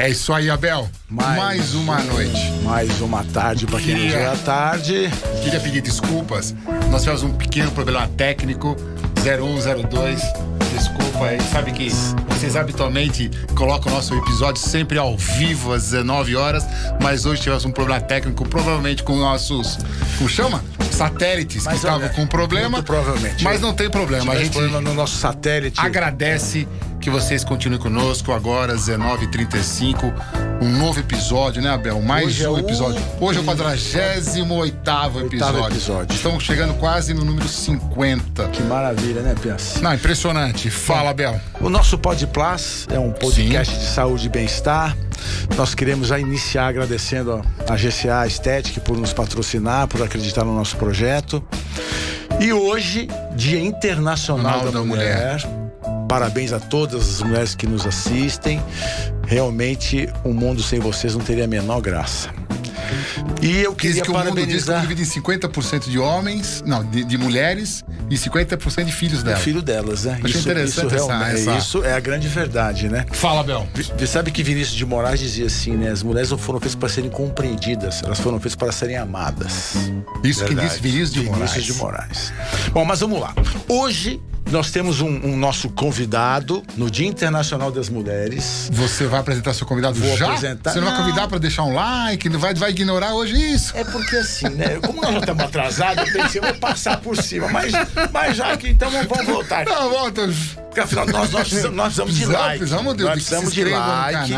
É isso aí, Abel. Mais uma noite. Mais uma tarde para quem não já é tarde. Queria pedir desculpas. Nós tivemos um pequeno problema técnico. 0102. Desculpa aí. Sabe que vocês habitualmente colocam o nosso episódio sempre ao vivo às 19 horas. Mas hoje tivemos um problema técnico, provavelmente com nossos. Como chama? Satélites que estavam com problema. Muito provavelmente. Mas não tem problema. A gente problema no nosso satélite. Agradece que vocês continuem conosco agora, 19h35. Um novo episódio, né, Abel? Mais hoje um episódio. Hoje é o 48º episódio. Estamos chegando quase no número 50. Que maravilha, né, Pias? Não, impressionante. Fala, Abel. O nosso Podplas é um podcast de saúde e bem-estar. Nós queremos já iniciar agradecendo a GCA Estética por nos patrocinar, por acreditar no nosso projeto. E hoje, Dia Internacional da Mulher. Parabéns a todas as mulheres que nos assistem. Realmente, um mundo sem vocês não teria a menor graça. E eu queria que parabenizar... o mundo diz que divide em 50% de homens, não, de mulheres e 50% de filhos delas. Filho delas, né? Achei interessante isso é a grande verdade, né? Fala, Bel. Você sabe que Vinícius de Moraes dizia assim, né? As mulheres não foram feitas para serem compreendidas, elas foram feitas para serem amadas. Isso verdade. Que disse Vinícius de Moraes. Bom, mas vamos lá. Hoje nós temos um nosso convidado no Dia Internacional das Mulheres. Você vai apresentar seu convidado já? Apresentar. Você não vai convidar para deixar um like? Não vai ignorar hoje isso? É porque assim, né? Como nós já estamos atrasados, eu pensei, eu vou passar por cima. Mas já que então vamos voltar. Não, volta. Porque afinal nós precisamos de like. Precisamos de like.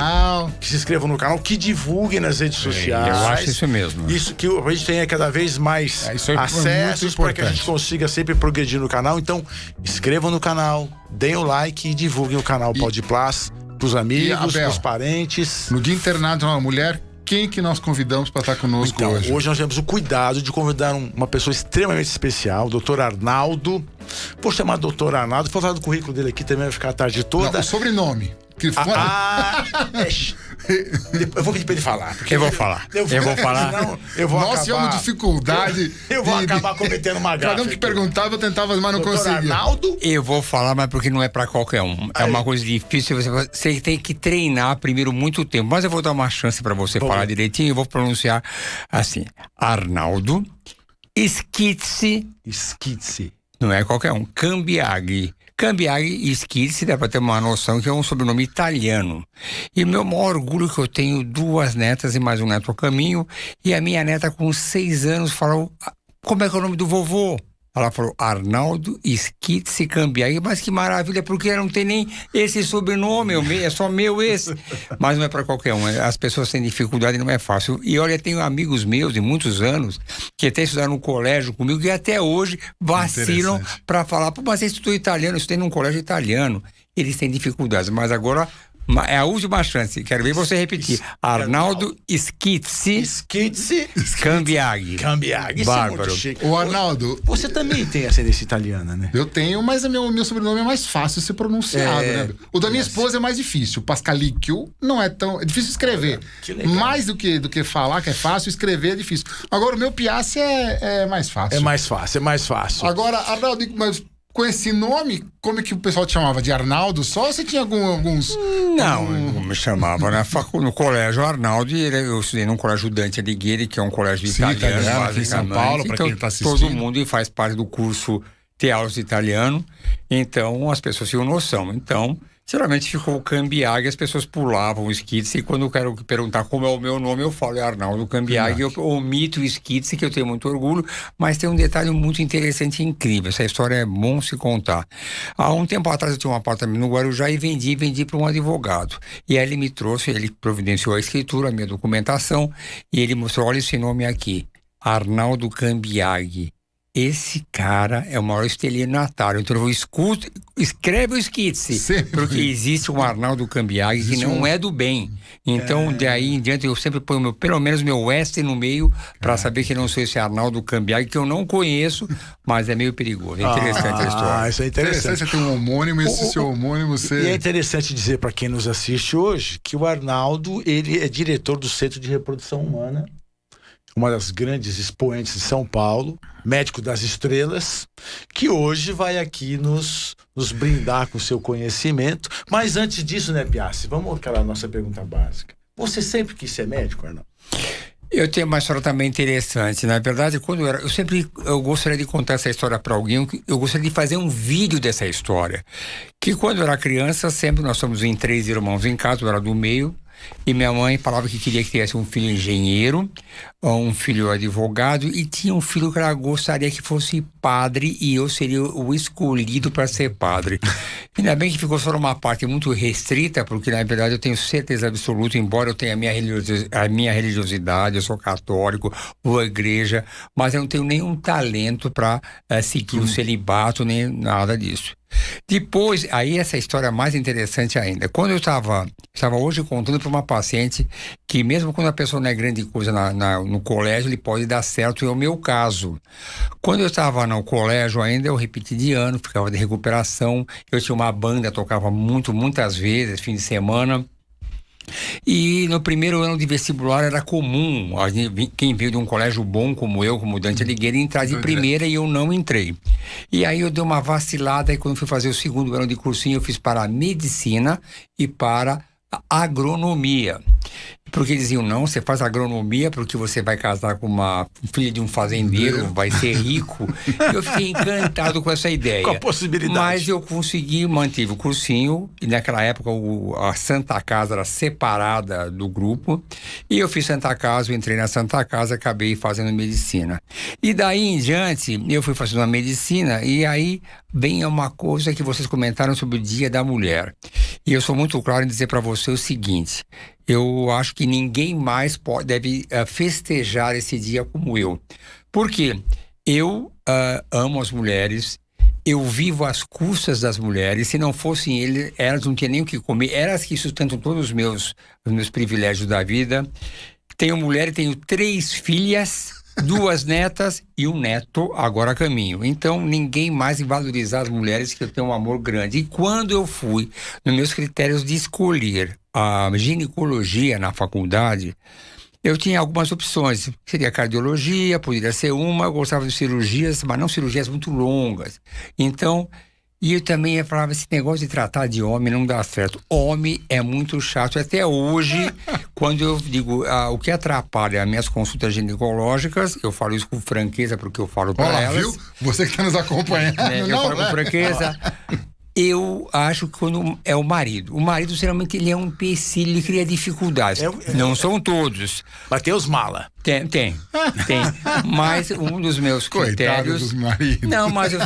Que se inscrevam no canal, que divulguem nas redes sociais. Eu acho isso mesmo. Isso que a gente tenha cada vez mais acessos para que a gente consiga sempre progredir no canal. Então, inscrevam no canal, deem o like e divulguem o canal Podplas pros amigos, pros parentes. No Dia Internacional da Mulher, quem que nós convidamos para estar conosco então, hoje? Hoje nós temos o cuidado de convidar uma pessoa extremamente especial, o Dr. Arnaldo. Vou chamar Dr. Arnaldo, vou falar do currículo dele aqui também, vai ficar a tarde toda. Não, o sobrenome. Eu vou pedir pra ele falar. Eu vou falar. Nós tivemos dificuldade. Eu vou acabar cometendo uma gafe. Cada um que perguntava, eu tentava, mas não conseguia. Arnaldo? Eu vou falar, mas porque não é pra qualquer um. É uma coisa difícil, você tem que treinar primeiro muito tempo. Mas eu vou dar uma chance pra você falar direitinho. Eu vou pronunciar assim: Arnaldo Schizzi. Não é qualquer um. Cambiaghi e Schizzi, dá pra ter uma noção que é um sobrenome italiano. E o meu maior orgulho é que eu tenho 2 netas e mais um neto a caminho. E a minha neta com 6 anos falou: como é que é o nome do vovô? Ela falou Arnaldo Schizzi Cambiaghi. Mas que maravilha, porque ela não tem nem esse sobrenome, é só meu esse. Mas não é para qualquer um, as pessoas têm dificuldade, não é fácil. E olha, tenho amigos meus de muitos anos que até estudaram no colégio comigo e até hoje vacilam para falar: pô, mas você estudou italiano, eu estudei num colégio italiano. Eles têm dificuldades, mas agora é a última chance. Quero ver você repetir. Arnaldo Schizzi Cambiaghi. Bárbaro. O Arnaldo, você também tem ascendência italiana, né? Eu tenho, mas meu sobrenome é mais fácil de ser pronunciado, né? O da minha esposa é mais difícil. Pascalicchio não é tão... É difícil escrever. Mais do que falar, que é fácil, escrever é difícil. Agora, o meu Piassi é mais fácil. É mais fácil. Agora, Arnaldo, mas... Com esse nome, como é que o pessoal te chamava? De Arnaldo só ou você tinha alguns... Não, me chamava no colégio Arnaldo, e eu estudei num colégio Dante Alighieri, que é um colégio italiano, aqui em São Paulo, para quem está assistindo. Todo mundo faz parte do curso Teatro Italiano, então as pessoas tinham noção. Então, geralmente ficou o Cambiaghi, as pessoas pulavam o Schizzi, e quando eu quero perguntar como é o meu nome, eu falo Arnaldo Cambiaghi. Eu omito o Schizzi, que eu tenho muito orgulho, mas tem um detalhe muito interessante e incrível. Essa história é bom se contar. Há um tempo atrás eu tinha um apartamento no Guarujá e vendi para um advogado. E aí ele me trouxe, ele providenciou a escritura, a minha documentação, e ele mostrou: olha esse nome aqui, Arnaldo Cambiaghi. Esse cara é o maior estelionatário. Então eu vou escreve o Schizzi, porque existe um Arnaldo Cambiaghi que não é do bem. Então, daí em diante, eu sempre ponho pelo menos meu S no meio para saber que não sou esse Arnaldo Cambiaghi, que eu não conheço, mas é meio perigoso. É interessante a história. Isso é interessante. Você tem um homônimo, esse seu homônimo... E é interessante dizer para quem nos assiste hoje que o Arnaldo, ele é diretor do Centro de Reprodução Humana uma das grandes expoentes de São Paulo, médico das estrelas, que hoje vai aqui nos brindar com seu conhecimento. Mas antes disso, né, Piassi, vamos àquela nossa pergunta básica. Você sempre quis ser médico, Arnaldo? Eu tenho uma história também interessante. Na verdade, quando eu gostaria de contar essa história para alguém, eu gostaria de fazer um vídeo dessa história. Que quando eu era criança, sempre nós somos em 3 irmãos em casa, eu era do meio, e minha mãe falava que queria que tivesse um filho engenheiro, um filho advogado, e tinha um filho que ela gostaria que fosse padre, e eu seria o escolhido para ser padre. Ainda bem que ficou só uma parte muito restrita, porque na verdade eu tenho certeza absoluta, embora eu tenha a minha religiosidade, eu sou católico, vou à igreja, mas eu não tenho nenhum talento para seguir o celibato, nem nada disso. Depois, aí essa história é mais interessante ainda. Quando eu estava hoje contando para uma paciente que mesmo quando a pessoa não é grande coisa no colégio, ele pode dar certo, é o meu caso. Quando eu estava no colégio ainda, eu repeti de ano, ficava de recuperação, eu tinha uma banda, tocava muitas vezes, fim de semana. E no primeiro ano de vestibular era comum quem veio de um colégio bom como eu, como Dante Alighieri, entrar de primeira, e eu não entrei. E aí eu dei uma vacilada, e quando fui fazer o segundo ano de cursinho, eu fiz para a medicina e para a agronomia. Porque diziam, não, você faz agronomia porque você vai casar com uma filha de um fazendeiro, vai ser rico. Eu fiquei encantado com essa ideia. Com a possibilidade. Mas eu mantive o cursinho, e naquela época a Santa Casa era separada do grupo, e eu fiz Santa Casa, eu entrei na Santa Casa, acabei fazendo medicina. E daí em diante, eu fui fazendo a medicina, e aí vem uma coisa que vocês comentaram sobre o Dia da Mulher. E eu sou muito claro em dizer para você o seguinte: eu acho que ninguém mais deve festejar esse dia como eu. Por quê? Eu amo as mulheres, eu vivo às custas das mulheres. Se não fossem elas não tinham nem o que comer. Elas que sustentam todos os meus privilégios da vida. Tenho mulher e tenho 3 filhas, 2 netas e um neto agora a caminho. Então ninguém mais vai valorizar as mulheres, que eu tenho um amor grande. E quando eu fui nos meus critérios de escolher a ginecologia na faculdade, eu tinha algumas opções. Seria cardiologia, poderia ser uma. Eu gostava de cirurgias, mas não cirurgias muito longas. Então, e eu também falava, esse negócio de tratar de homem não dá certo. Homem é muito chato. Até hoje, quando eu digo o que atrapalha as minhas consultas ginecológicas, eu falo isso com franqueza, porque eu falo para elas. Viu? Você que está nos acompanhando. Eu falo com franqueza. Eu acho que quando é o marido. O marido, geralmente, ele é um empecilho, ele cria dificuldades. Não são todos. Mas tem os mala. Tem. Mas um dos meus critérios... Dos maridos. Não, mas eu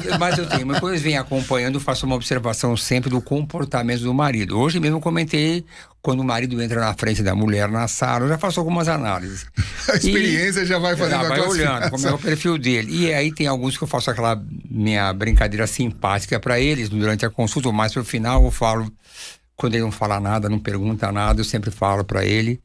tenho. Mas quando eles vêm acompanhando, eu faço uma observação sempre do comportamento do marido. Hoje mesmo comentei, quando o marido entra na frente da mulher na sala, eu já faço algumas análises. A experiência já vai fazendo a vai olhando como é o perfil dele. E aí tem alguns que eu faço aquela minha brincadeira simpática para eles durante a consulta, mas no final eu falo, quando ele não fala nada, não pergunta nada, eu sempre falo para ele: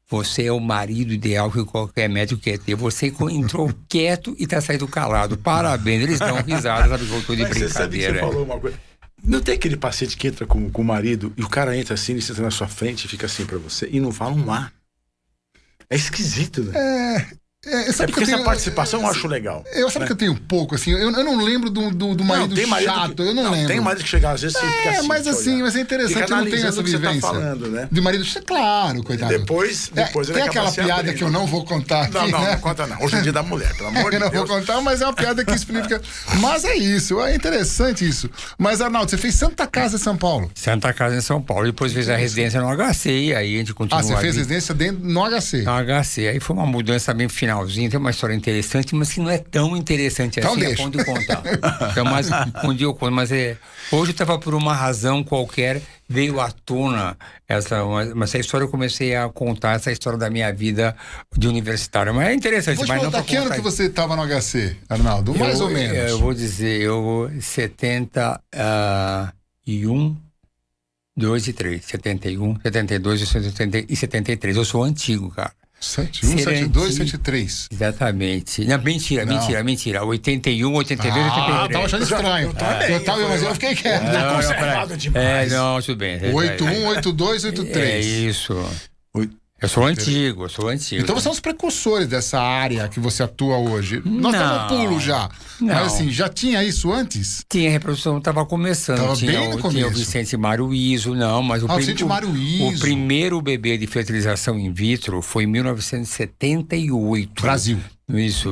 você é o marido ideal que qualquer médico quer ter. Você entrou quieto e tá saindo calado. Parabéns. Eles dão risada, sabe? Voltou de brincadeira. Você sabe que você falou uma coisa. Não tem aquele paciente que entra com o marido e o cara entra assim, ele senta na sua frente e fica assim pra você e não fala um A. É esquisito, né? Porque essa participação eu acho legal. Sabe que eu tenho pouco, assim, eu não lembro do marido chato, eu não lembro. Tem marido que chega às vezes e fica assim. Mas assim, mas é interessante, eu não tenho essa vivência. Você tá falando, né? De marido chato, claro, coitado. Depois tem aquela piada que eu não vou contar aqui, não conta não. Hoje é dia da mulher, pelo amor de Deus. Eu não vou contar, mas é uma piada que explica. Mas é isso, é interessante isso. Mas, Arnaldo, você fez Santa Casa em São Paulo? Santa Casa em São Paulo, depois fez a residência no HC, e aí a gente continuou. Você fez residência no HC? No HC, aí foi uma mudança bem finalzinha, tem uma história interessante, mas que não é tão interessante então assim, deixa. a ponto de contar. Então, mas um dia eu conto, mas hoje eu estava por uma razão qualquer, veio à tona essa história, eu comecei a contar essa história da minha vida de universitário, mas é interessante. Vou te mas perguntar, não que ano que você estava no HC, Arnaldo? Mais ou menos. Eu vou dizer, 71, 2 e 3, 71, 72 e 73. Eu sou antigo, cara. 71, 72, 73. Exatamente. Não, mentira. 81, 82, 83. Tava achando estranho. Mas eu fiquei quieto. Conservado demais. Não, tudo bem. 81, 82, 83. É isso. Eu sou antigo. Então você é um dos precursores dessa área que você atua hoje. Nós estamos no pulo já. Não. Mas assim, já tinha isso antes? Tinha, a reprodução estava começando. Tava tinha, bem no começo. Tinha o Vicente Mário Iso, mas Vicente Mário Iso. O primeiro bebê de fertilização in vitro foi em 1978. Brasil. Isso,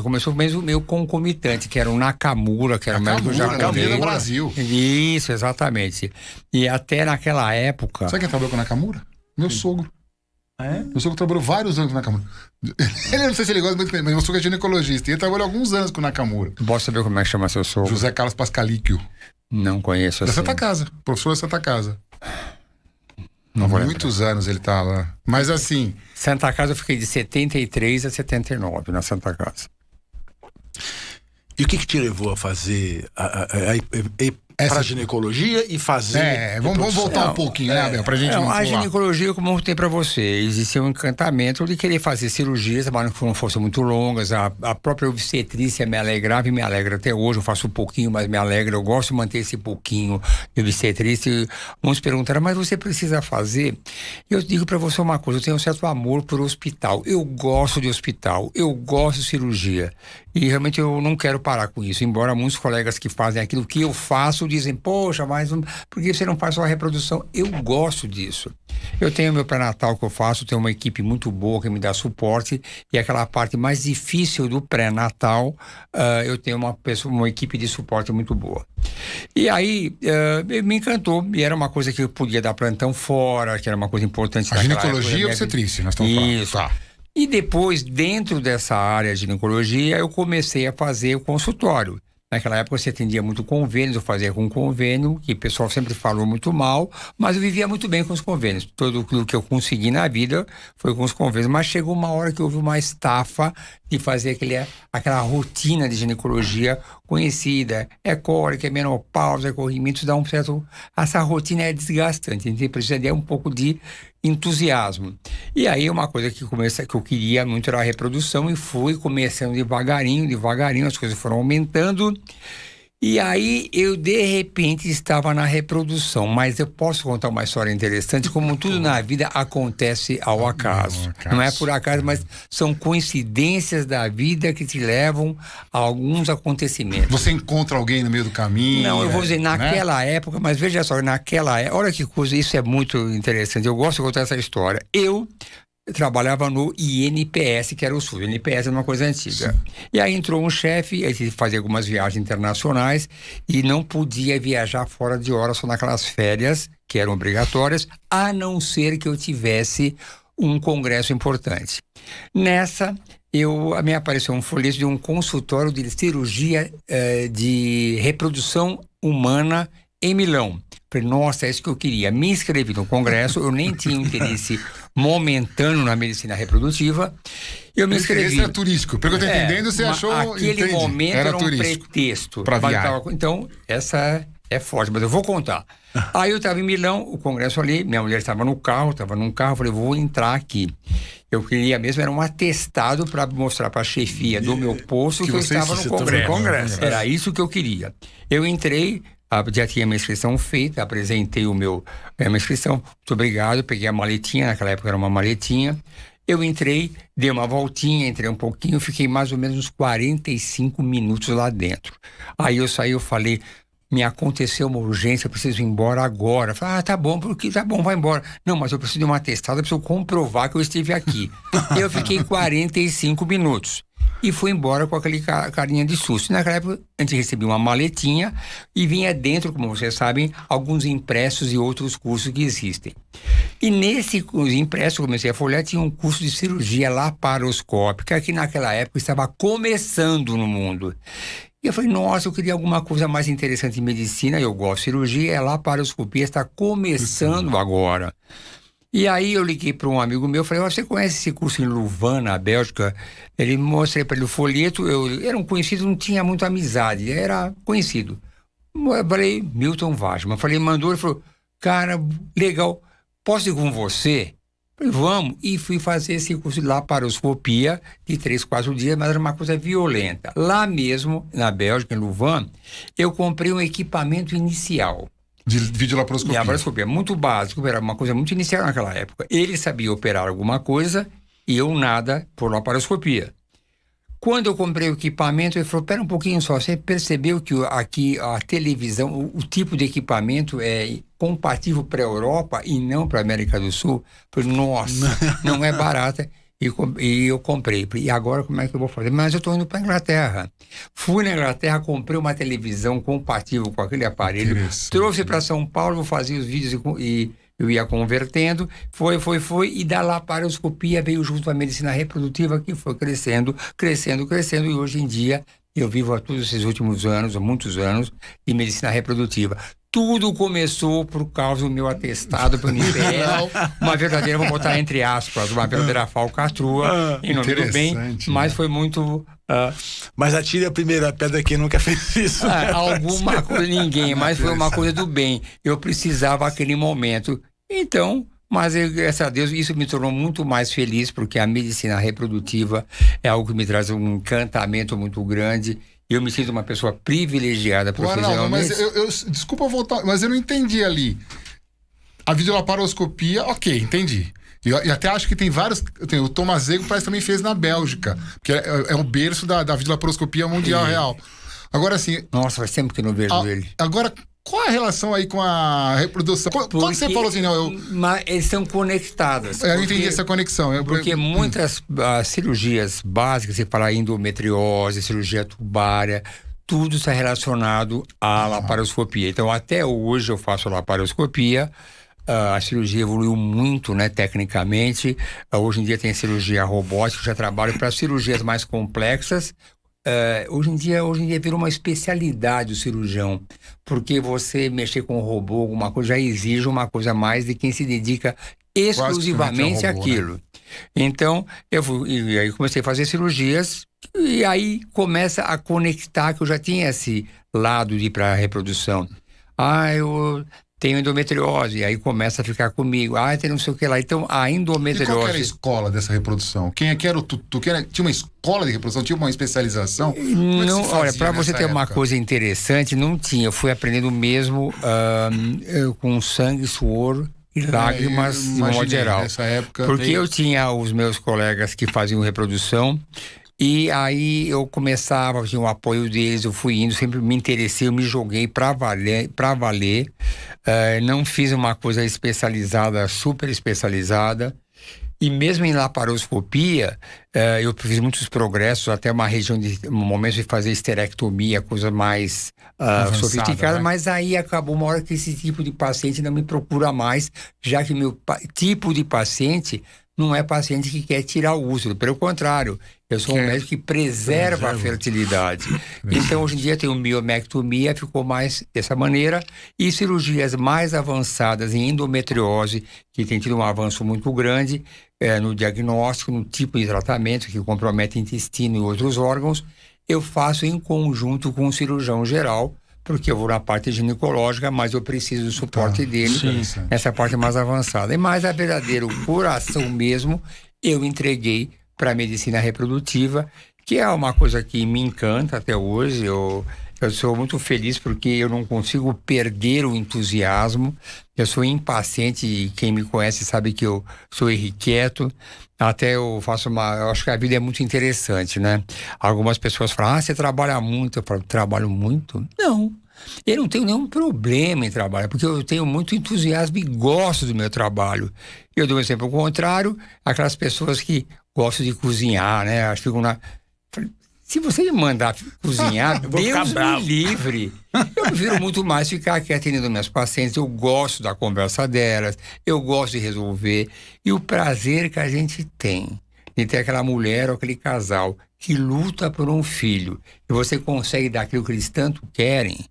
começou mesmo meio concomitante, que era o Nakamura, que era o médico japonês. No Brasil. Isso, exatamente. E até naquela época... Sabe quem trabalhou com o Nakamura? Meu sogro. Meu sogro trabalhou vários anos com o Nakamura. Ele, não sei se ele gosta muito, mas meu sogro é ginecologista. E ele trabalhou alguns anos com o Nakamura. Posso saber como é que chama seu sogro? José Carlos Pascalíquio. Não conheço assim. Da Santa Casa. Professor da Santa Casa. Não vou Muitos anos ele tá lá. Mas assim... Santa Casa eu fiquei de 73 a 79 na Santa Casa. E o que te levou a fazer para a ginecologia e fazer... Vamos voltar um pouquinho, né, Abel? Pra gente a ginecologia, como eu mostrei pra você, existia um encantamento de querer fazer cirurgias, mas que não fossem muito longas. A própria obstetrícia me alegrava e me alegra até hoje. Eu faço um pouquinho, mas me alegra. Eu gosto de manter esse pouquinho de obstetrícia. Muitos perguntaram, mas você precisa fazer? Eu digo pra você uma coisa, eu tenho um certo amor por hospital. Eu gosto de hospital, eu gosto de cirurgia. E realmente eu não quero parar com isso. Embora muitos colegas que fazem aquilo que eu faço dizem, poxa, mas por que você não faz só a reprodução? Eu gosto disso. Eu tenho meu pré-natal que eu faço, tenho uma equipe muito boa que me dá suporte, e aquela parte mais difícil do pré-natal, eu tenho uma equipe de suporte muito boa. E aí, me encantou, e era uma coisa que eu podia dar plantão fora, que era uma coisa importante. A ginecologia e obstetrícia, nós estamos falando. Isso. Tá. E depois, dentro dessa área de ginecologia, eu comecei a fazer o consultório. Naquela época você atendia muito convênios, eu fazia com convênio, que o pessoal sempre falou muito mal, mas eu vivia muito bem com os convênios. Tudo aquilo que eu consegui na vida foi com os convênios, mas chegou uma hora que houve uma estafa de fazer aquela rotina de ginecologia conhecida. É cólica, é menopausa, é corrimento, dá um certo... Essa rotina é desgastante, a gente precisa de um pouco de entusiasmo. E aí uma coisa que eu queria muito era a reprodução, e fui começando devagarinho, as coisas foram aumentando. E aí eu de repente estava na reprodução, mas eu posso contar uma história interessante, como tudo na vida acontece ao acaso. Não é por acaso, mas são coincidências da vida que te levam a alguns acontecimentos. Você encontra alguém no meio do caminho? Não, eu vou dizer, naquela época, mas veja só, naquela época, olha que coisa, isso é muito interessante, eu gosto de contar essa história. Eu trabalhava no INPS, que era o SUS. O INPS é uma coisa antiga. Sim. E aí entrou um chefe, ele fazia algumas viagens internacionais e não podia viajar fora de hora, só naquelas férias que eram obrigatórias, a não ser que eu tivesse um congresso importante. Nessa, me apareceu um folheto de um consultório de cirurgia de reprodução humana em Milão. Falei, nossa, é isso que eu queria. Me inscrevi no congresso, eu nem tinha interesse momentâneo na medicina reprodutiva. Eu me inscrevi. Esse era turístico. Pelo que eu tô entendendo, você achou... Aquele momento era um pretexto. Pra viagem. Então, essa é forte, mas eu vou contar. Aí eu estava em Milão, o congresso ali, minha mulher estava num carro, falei, vou entrar aqui. Eu queria mesmo, era um atestado para mostrar para a chefia do meu posto que eu estava no congresso. Era isso que eu queria. Eu entrei, já tinha minha inscrição feita, apresentei a minha inscrição, muito obrigado, peguei a maletinha, naquela época era uma maletinha. Eu entrei, dei uma voltinha, entrei um pouquinho, fiquei mais ou menos uns 45 minutos lá dentro. Aí eu saí, eu falei, me aconteceu uma urgência, eu preciso ir embora agora. Falei, tá bom, vai embora. Não, mas eu preciso de uma atestada, eu preciso comprovar que eu estive aqui. Eu fiquei 45 minutos. E fui embora com aquele carinha de susto. Naquela época, a gente recebia uma maletinha e vinha dentro, como vocês sabem, alguns impressos e outros cursos que existem. E nesse impresso, comecei a folhear, tinha um curso de cirurgia laparoscópica, que naquela época estava começando no mundo. E eu falei, nossa, eu queria alguma coisa mais interessante em medicina, eu gosto de cirurgia, a laparoscopia está começando agora. E aí eu liguei para um amigo meu, falei, você conhece esse curso em Louvain, na Bélgica? Ele mostrei para ele o folheto, era um conhecido, não tinha muita amizade, era conhecido. Eu falei, Milton Wajman. Falei, mandou, ele falou, cara, legal, posso ir com você? Falei, vamos. E fui fazer esse curso de laparoscopia de 3-4 dias, mas era uma coisa violenta. Lá mesmo, na Bélgica, em Louvain, eu comprei um equipamento inicial. De videolaparoscopia. E a laparoscopia, muito básico, era uma coisa muito inicial naquela época. Ele sabia operar alguma coisa e eu nada por laparoscopia. Quando eu comprei o equipamento, ele falou, pera um pouquinho só, você percebeu que aqui a televisão, o tipo de equipamento é compatível para a Europa e não para a América do Sul? Eu falei, nossa, não é barata. E eu comprei. E agora como é que eu vou fazer? Mas eu estou indo para a Inglaterra. Fui na Inglaterra, comprei uma televisão compatível com aquele aparelho, trouxe para São Paulo, vou fazer os vídeos e eu ia convertendo, foi, e da laparoscopia veio junto à medicina reprodutiva, que foi crescendo, e hoje em dia eu vivo há todos esses últimos anos, há muitos anos, de medicina reprodutiva. Tudo começou por causa do meu atestado para o INPE, uma verdadeira, vou botar entre aspas, uma verdadeira falcatrua, em nome do bem, mas foi muito... Mas atire a primeira pedra que nunca fez isso. Alguma coisa, ninguém, mas foi uma coisa do bem. Eu precisava aquele momento. Então, mas graças a Deus, isso me tornou muito mais feliz, porque a medicina reprodutiva é algo que me traz um encantamento muito grande. Eu me sinto uma pessoa privilegiada profissionalmente. Mas desculpa voltar, mas eu não entendi ali. A videolaparoscopia, ok, entendi. E até acho que tem vários. O Tomazego parece que também fez na Bélgica, que é o berço da videolaparoscopia mundial real. Agora assim. Nossa, faz tempo que eu não vejo ele. Agora, qual a relação aí com a reprodução? Quando você falou assim, Mas eles são conectados. Eu entendi essa conexão. Porque muitas cirurgias básicas, você fala endometriose, cirurgia tubária, tudo está relacionado à laparoscopia. Então, até hoje eu faço laparoscopia. A cirurgia evoluiu muito, né, tecnicamente. Hoje em dia tem cirurgia robótica, já trabalho para cirurgias mais complexas. Hoje em dia virou uma especialidade o cirurgião, porque você mexer com o robô, alguma coisa, já exige uma coisa mais de quem se dedica exclusivamente àquilo. Né? Então, e aí comecei a fazer cirurgias, e aí começa a conectar, que eu já tinha esse lado de ir para a reprodução. Eu tenho endometriose, aí começa a ficar comigo. Tem não sei o que lá. Então, a endometriose... E qual era a escola dessa reprodução? Quem é que era o tutu? Tinha uma escola de reprodução? Tinha uma especialização? Não, olha, para você ter uma coisa interessante, não tinha. Eu fui aprendendo mesmo com sangue, suor e lágrimas, de modo geral. Nessa época, porque eu tinha os meus colegas que faziam reprodução, e aí eu começava, tinha o apoio deles, eu fui indo, sempre me interessei, eu me joguei para valer. Não fiz uma coisa especializada, super especializada. E mesmo em laparoscopia, eu fiz muitos progressos, até um momento de fazer esterectomia, coisa mais sofisticada, né? Mas aí acabou uma hora que esse tipo de paciente não me procura mais, já que meu tipo de paciente não é paciente que quer tirar o útero, pelo contrário, eu sou um médico que preserva a fertilidade. Então, hoje em dia, tem miomectomia, ficou mais dessa maneira, e cirurgias mais avançadas em endometriose, que tem tido um avanço muito grande no diagnóstico, no tipo de tratamento que compromete intestino e outros órgãos, eu faço em conjunto com o cirurgião geral, porque eu vou na parte ginecológica, mas eu preciso do suporte dele nessa parte mais avançada. Mas a verdadeiro coração mesmo, eu entreguei para a medicina reprodutiva, que é uma coisa que me encanta até hoje. Eu sou muito feliz porque eu não consigo perder o entusiasmo. Eu sou impaciente e quem me conhece sabe que eu sou irrequieto. Até eu acho que a vida é muito interessante, né? Algumas pessoas falam, você trabalha muito. Eu falo, trabalho muito? Não. Eu não tenho nenhum problema em trabalhar, porque eu tenho muito entusiasmo e gosto do meu trabalho. Eu dou um exemplo contrário, aquelas pessoas que gostam de cozinhar, né? Acho que ficam se você me mandar cozinhar, Deus me livre. Eu prefiro muito mais ficar aqui atendendo meus pacientes. Eu gosto da conversa delas, eu gosto de resolver. E o prazer que a gente tem de ter aquela mulher ou aquele casal que luta por um filho e você consegue dar aquilo que eles tanto querem.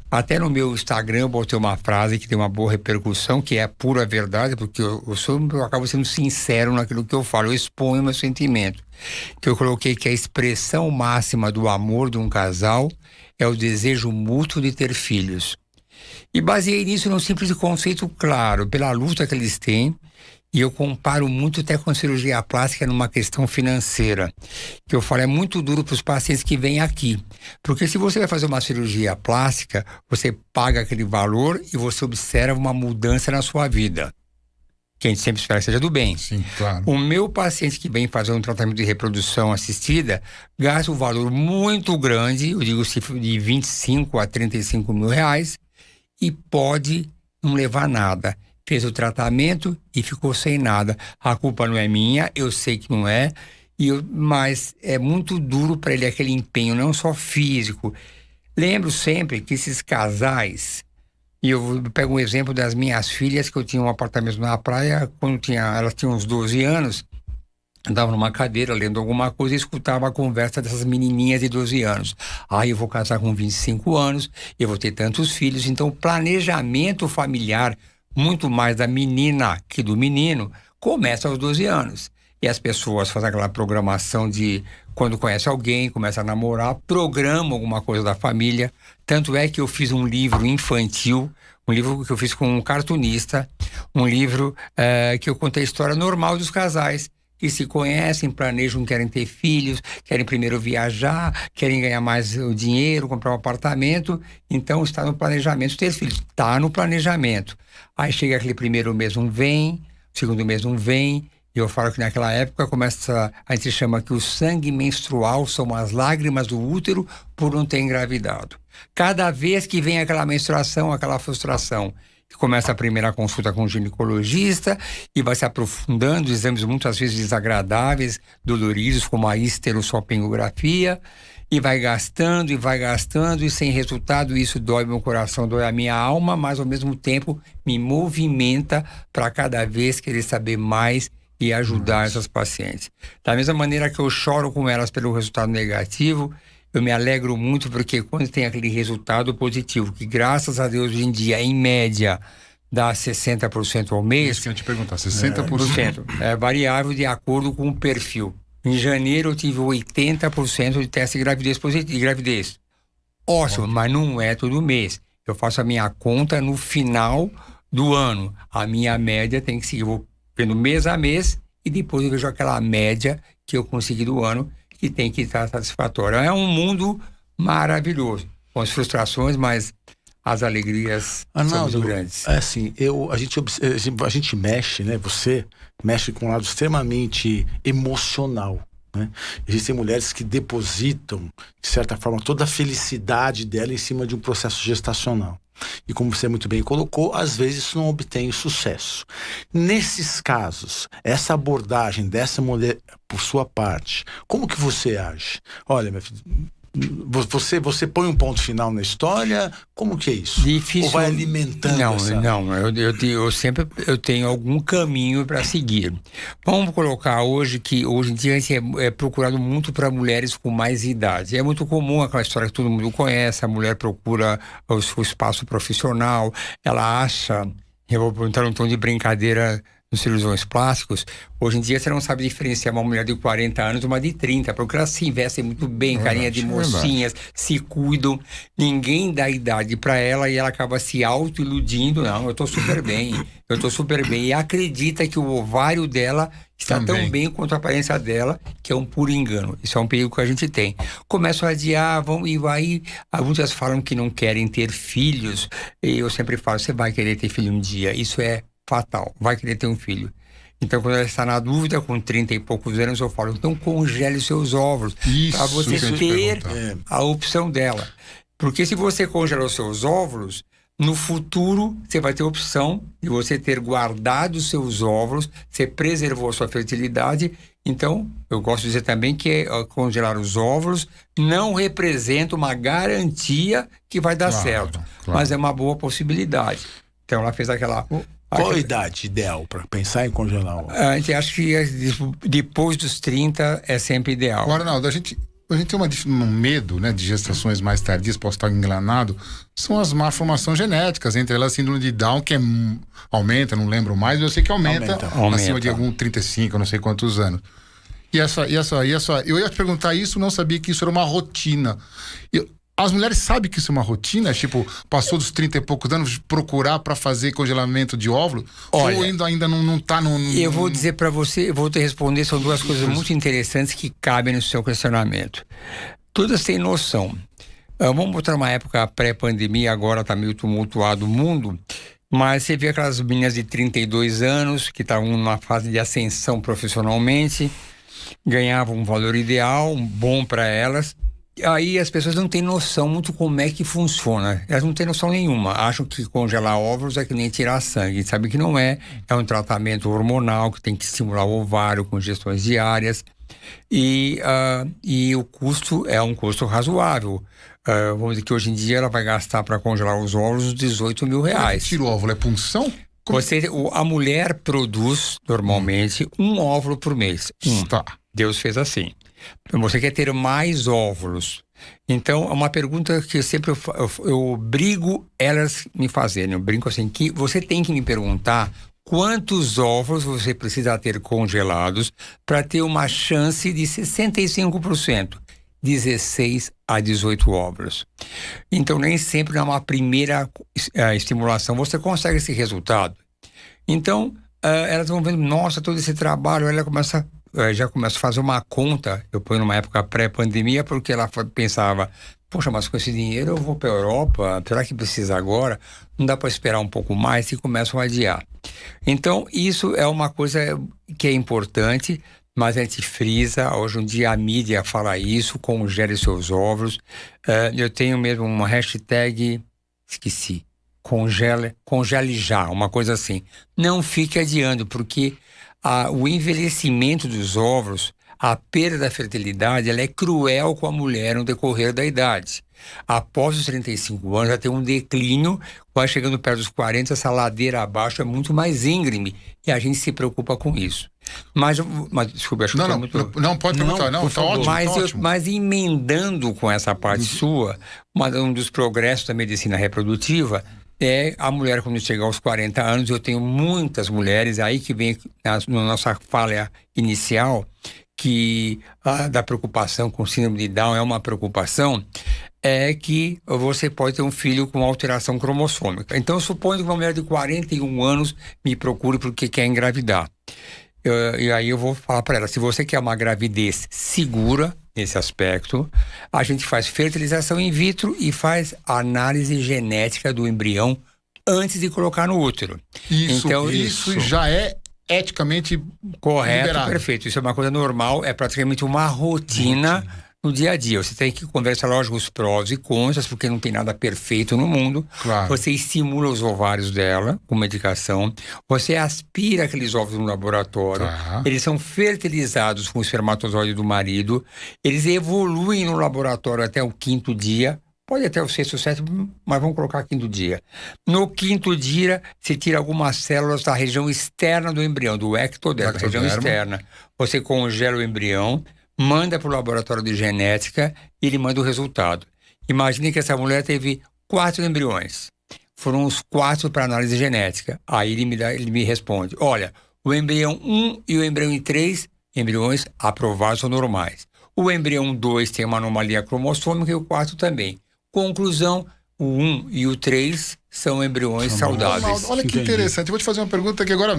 Até no meu Instagram eu botei uma frase que tem uma boa repercussão, que é a pura verdade, porque eu acabo sendo sincero naquilo que eu falo, eu exponho meu sentimento. Que eu coloquei que a expressão máxima do amor de um casal é o desejo mútuo de ter filhos. E baseei nisso num simples conceito claro, pela luta que eles têm, E eu comparo muito até com cirurgia plástica numa questão financeira. Que eu falo, é muito duro para os pacientes que vêm aqui. Porque se você vai fazer uma cirurgia plástica, você paga aquele valor e você observa uma mudança na sua vida. Que a gente sempre espera que seja do bem. Sim, claro. O meu paciente que vem fazer um tratamento de reprodução assistida gasta um valor muito grande, eu digo de 25 a 35 mil reais, e pode não levar nada. Fez o tratamento e ficou sem nada. A culpa não é minha, eu sei que não é, mas é muito duro para ele aquele empenho, não só físico. Lembro sempre que esses casais, e eu pego um exemplo das minhas filhas, que eu tinha um apartamento na praia, elas tinham uns 12 anos, andava numa cadeira lendo alguma coisa e escutava a conversa dessas menininhas de 12 anos. Eu vou casar com 25 anos, eu vou ter tantos filhos. Então o planejamento familiar, muito mais da menina que do menino, começa aos 12 anos. E as pessoas fazem aquela programação de quando conhece alguém, começa a namorar, programam alguma coisa da família. Tanto é que eu fiz um livro infantil, um livro que eu fiz com um cartunista, um livro que eu contei a história normal dos casais que se conhecem, planejam, querem ter filhos, querem primeiro viajar, querem ganhar mais o dinheiro, comprar um apartamento. Então está no planejamento ter filhos, está no planejamento. Aí chega aquele primeiro mês não vem, segundo mês não vem. E eu falo que naquela época a gente chama que o sangue menstrual são as lágrimas do útero por não ter engravidado. Cada vez que vem aquela menstruação, aquela frustração, começa a primeira consulta com o ginecologista e vai se aprofundando, exames muitas vezes desagradáveis, doloridos, como a histerosalpingografia, e vai gastando e sem resultado. Isso dói meu coração, dói a minha alma, mas ao mesmo tempo me movimenta para cada vez querer saber mais e ajudar essas pacientes. Da mesma maneira que eu choro com elas pelo resultado negativo, eu me alegro muito porque quando tem aquele resultado positivo, que graças a Deus hoje em dia, em média, dá 60% ao mês. Isso que eu ia te perguntar, 60%? É variável de acordo com o perfil. Em janeiro eu tive 80% de teste de gravidez positivo, de gravidez. Ótimo, mas não é todo mês. Eu faço a minha conta no final do ano. A minha média tem que seguir, eu vou vendo mês a mês e depois eu vejo aquela média que eu consegui do ano, que tem que estar satisfatória. É um mundo maravilhoso, com as frustrações, mas as alegrias são muito grandes. É assim, a gente mexe, né? Você mexe com um lado extremamente emocional, né? Existem mulheres que depositam, de certa forma, toda a felicidade dela em cima de um processo gestacional. E como você muito bem colocou, às vezes isso não obtém sucesso. Nesses casos, essa abordagem dessa mulher, por sua parte, como que você age? Olha, minha filha, você põe um ponto final na história? Como que é isso? Difícil. Ou vai alimentando eu sempre tenho algum caminho para seguir. Vamos colocar hoje que hoje em dia a gente é procurado muito para mulheres com mais idade. É muito comum aquela história que todo mundo conhece, a mulher procura o seu espaço profissional, ela acha, eu vou perguntar um tom de brincadeira nos cirurgiões plásticos, hoje em dia você não sabe diferenciar uma mulher de 40 anos de uma de 30, porque elas se vestem muito bem, carinha de mocinhas, se cuidam, ninguém dá idade para ela e ela acaba se auto-iludindo. Não, eu tô super bem, e acredita que o ovário dela está tão bem quanto a aparência dela, que é um puro engano. Isso é um perigo que a gente tem. Começam a adiar, muitas falam que não querem ter filhos, e eu sempre falo, você vai querer ter filho um dia, isso é fatal, vai querer ter um filho. Então, quando ela está na dúvida, com 30 e poucos anos, eu falo, então congele os seus óvulos, para você ter a opção dela. Porque se você congelar os seus óvulos, no futuro você vai ter a opção de você ter guardado os seus óvulos, você preservou a sua fertilidade. Então, eu gosto de dizer também que congelar os óvulos não representa uma garantia que vai dar certo, mas é uma boa possibilidade. Então, ela fez aquela... Qual a idade ideal para pensar em congelar o óvulo? A gente acha que depois dos 30 é sempre ideal. Agora, Arnaldo, a gente tem um medo, né, de gestações mais tardias, posso estar enganado, são as malformações genéticas, entre elas a síndrome de Down, que aumenta, não lembro mais, eu sei que aumenta. Acima de algum 35, não sei quantos anos. E essa, eu ia te perguntar isso, não sabia que isso era uma rotina. As mulheres sabem que isso é uma rotina? Tipo, passou dos 30 e poucos anos, procurar para fazer congelamento de óvulo? Olha, ou ainda não tá no... Eu vou dizer para você, eu vou te responder, são duas coisas muito interessantes que cabem no seu questionamento. Todas têm noção. Vamos botar uma época pré-pandemia, agora tá meio tumultuado o mundo, mas você vê aquelas meninas de 32 anos que estavam numa fase de ascensão profissionalmente, ganhavam um valor ideal, bom para elas. Aí as pessoas não têm noção muito como é que funciona. Elas não têm noção nenhuma. Acham que congelar óvulos é que nem tirar sangue. Sabe que não é. É um tratamento hormonal que tem que estimular o ovário com injeções diárias. E o custo é um custo razoável. Vamos dizer que hoje em dia ela vai gastar para congelar os óvulos R$18 mil. Como é que tira o óvulo? É punção? A mulher produz normalmente um óvulo por mês. Tá. Deus fez assim. Você quer ter mais óvulos. Então, é uma pergunta que sempre eu obrigo elas me fazerem. Eu brinco assim, que você tem que me perguntar quantos óvulos você precisa ter congelados para ter uma chance de 65%. 16 a 18 óvulos. Então, nem sempre numa primeira estimulação você consegue esse resultado. Então, elas vão vendo, nossa, todo esse trabalho, ela já começa a fazer uma conta, eu ponho numa época pré-pandemia, porque ela pensava, poxa, mas com esse dinheiro eu vou para a Europa, será que precisa agora? Não dá para esperar um pouco mais e começam a adiar. Então, isso é uma coisa que é importante, mas a gente frisa, hoje em dia a mídia fala isso, congele seus óvulos. Eu tenho mesmo uma hashtag, esqueci, congele já, uma coisa assim. Não fique adiando, porque o envelhecimento dos óvulos, a perda da fertilidade, ela é cruel com a mulher no decorrer da idade. Após os 35 anos, já tem um declínio, vai chegando perto dos 40, essa ladeira abaixo é muito mais íngreme, e a gente se preocupa com isso. Mas desculpa, acho que não, não, pode perguntar, não, tá ótimo, mas emendando com essa parte sua, um dos progressos da medicina reprodutiva é a mulher quando chegar aos 40 anos. Eu tenho muitas mulheres aí que vem na nossa fala inicial, que da preocupação com síndrome de Down é uma preocupação, é que você pode ter um filho com alteração cromossômica. Então, eu suponho que uma mulher de 41 anos me procure porque quer engravidar. E aí eu vou falar para ela, se você quer uma gravidez segura nesse aspecto, a gente faz fertilização in vitro e faz análise genética do embrião antes de colocar no útero. Isso já é eticamente correto, liberado. Perfeito. Isso é uma coisa normal, é praticamente uma rotina no dia a dia. Você tem que conversar, lógico, os prós e contras, porque não tem nada perfeito no mundo. Claro. Você estimula os ovários dela com medicação, você aspira aqueles óvulos no laboratório, eles são fertilizados com o espermatozoide do marido, eles evoluem no laboratório até o 5º dia, pode até o 6º, 7º, mas vamos colocar 5º dia. No 5º dia, se tira algumas células da região externa do embrião, do ectodermo, região externa. Você congela o embrião, manda para o laboratório de genética e ele manda o resultado. Imagine que essa mulher teve 4 embriões. Foram os 4 para análise genética. Aí ele me responde, olha, o embrião 1 e o embrião 3, embriões aprovados são normais. O embrião 2 tem uma anomalia cromossômica e o 4 também. Conclusão, o 1 e o 3 são embriões saudáveis. Olha que interessante. Eu vou te fazer uma pergunta que agora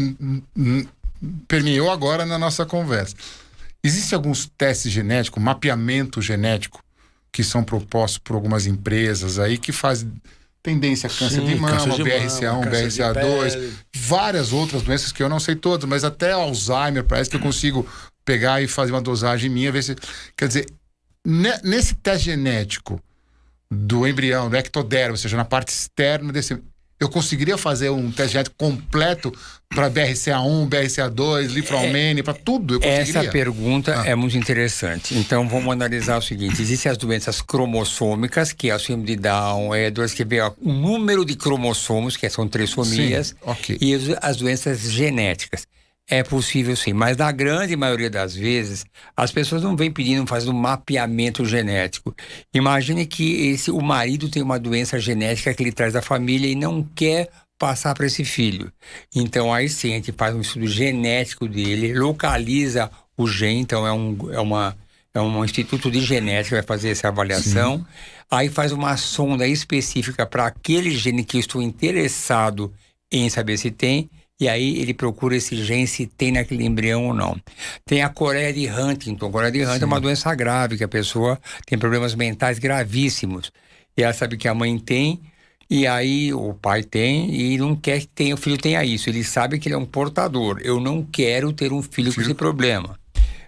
permeou agora na nossa conversa. Existem alguns testes genéticos, mapeamento genético, que são propostos por algumas empresas aí, que fazem tendência a câncer de mama, BRCA1, BRCA2, várias outras doenças que eu não sei todas, mas até Alzheimer, parece que eu consigo pegar e fazer uma dosagem minha, ver se... Quer dizer, nesse teste genético do embrião, do ectodermo, ou seja, na parte externa desse... Eu conseguiria fazer um teste genético completo para BRCA1, BRCA2, Lifraumene, para tudo? Eu conseguiria? Essa pergunta é muito interessante. Então, vamos analisar o seguinte. Existem as doenças cromossômicas, que é a síndrome de Down, é doenças que vê o número de cromossomos, que são trissomias, e as doenças genéticas. É possível sim, mas na grande maioria das vezes as pessoas não vêm pedindo, fazendo um mapeamento genético. Imagine que o marido tem uma doença genética que ele traz da família e não quer passar para esse filho. Então aí sim, a gente faz um estudo genético dele, localiza o gene, então é um instituto de genética que vai fazer essa avaliação. Sim. aí faz uma sonda específica para aquele gene que eu estou interessado em saber se tem, e aí ele procura esse gene se tem naquele embrião ou não. Tem a coreia de Huntington. A coreia de Huntington é uma doença grave, que a pessoa tem problemas mentais gravíssimos. E ela sabe que a mãe tem, e aí o pai tem, e não quer que o filho tenha isso. Ele sabe que ele é um portador. Eu não quero ter um filho com esse problema.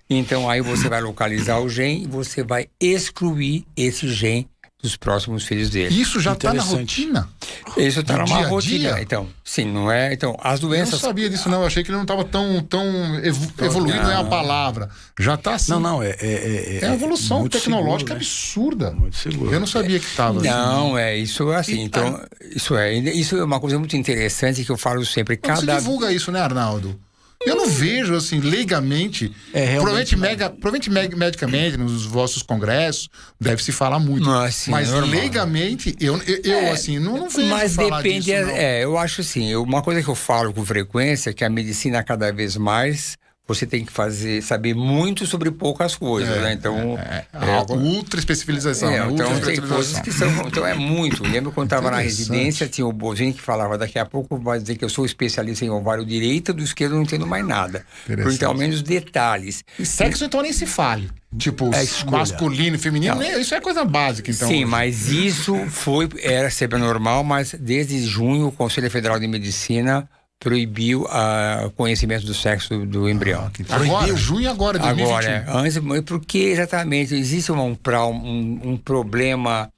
Então aí você vai localizar o gene e você vai excluir esse gene dos próximos filhos dele. Isso já está na rotina? Isso está numa dia a rotina. dia? Então, sim, não é? Então, as doenças... Eu não sabia disso, não. Eu achei que ele não estava tão evoluído, não é a palavra. Já está assim. Não, é uma evolução tecnológica seguro, né? absurda. Muito seguro. Eu não sabia que estava assim. Não, isso é assim. Então, isso é uma coisa muito interessante que eu falo sempre. Você divulga isso, né, Arnaldo? Eu não vejo, assim, legalmente. Provavelmente medicamente, nos vossos congressos, deve se falar muito. Assim, mas normal. Legalmente, eu assim, não vejo mas falar depende, disso, não. Eu acho assim, uma coisa que eu falo com frequência é que a medicina cada vez mais você tem que saber muito sobre poucas coisas, né? Então... ultra especialização. Então tem coisas que são... Então é muito. Eu lembro quando estava na residência, tinha o Bozinho que falava, daqui a pouco vai dizer que eu sou especialista em ovário direito, do esquerdo eu não entendo mais nada. Porque ao menos detalhes. E sexo então nem se fale. Tipo, masculino, feminino, isso é coisa básica, então. Sim, mas isso era sempre normal, mas desde junho o Conselho Federal de Medicina proibiu o conhecimento do sexo do embrião. Agora, junho agora, 2021. Agora, porque exatamente existe um problema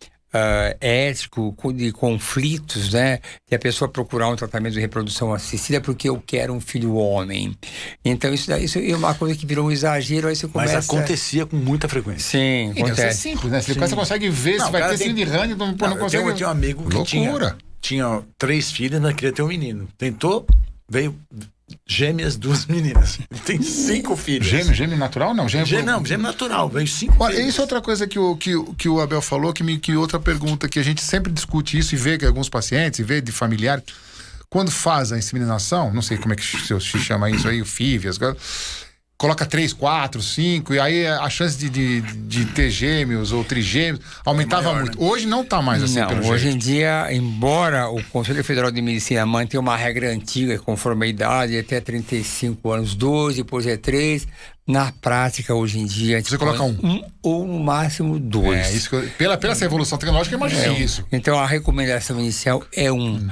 ético de conflitos, né? De a pessoa procurar um tratamento de reprodução assistida porque eu quero um filho homem. Então isso é uma coisa que virou um exagero, aí você começa... Mas acontecia com muita frequência. Sim, acontece. Isso é simples, né? Você consegue ver se vai ter síndrome de Huntington, não consegue... Eu tinha um amigo que tinha 3 filhos, não queria ter um menino. Tentou, veio gêmeas, 2 meninas. Ele tem 5 filhos. Gêmeo natural? Não, gêmeo natural. Veio 5 filhos. Isso é outra coisa que o Abel falou, que outra pergunta, que a gente sempre discute isso e vê que alguns pacientes, e vê de familiares, quando faz a inseminação, não sei como é que se chama isso aí, o FIV, coloca 3, 4, 5, e aí a chance de ter gêmeos ou trigêmeos aumentava muito. Né? Hoje não está mais assim, pelo hoje jeito. Em dia, embora o Conselho Federal de Medicina mantenha uma regra antiga, conforme a idade, até 35 anos, 12, depois é 3, na prática, hoje em dia... Você coloca um ou no máximo 2. Isso pela essa evolução tecnológica, imagina isso. Então, a recomendação inicial é 1.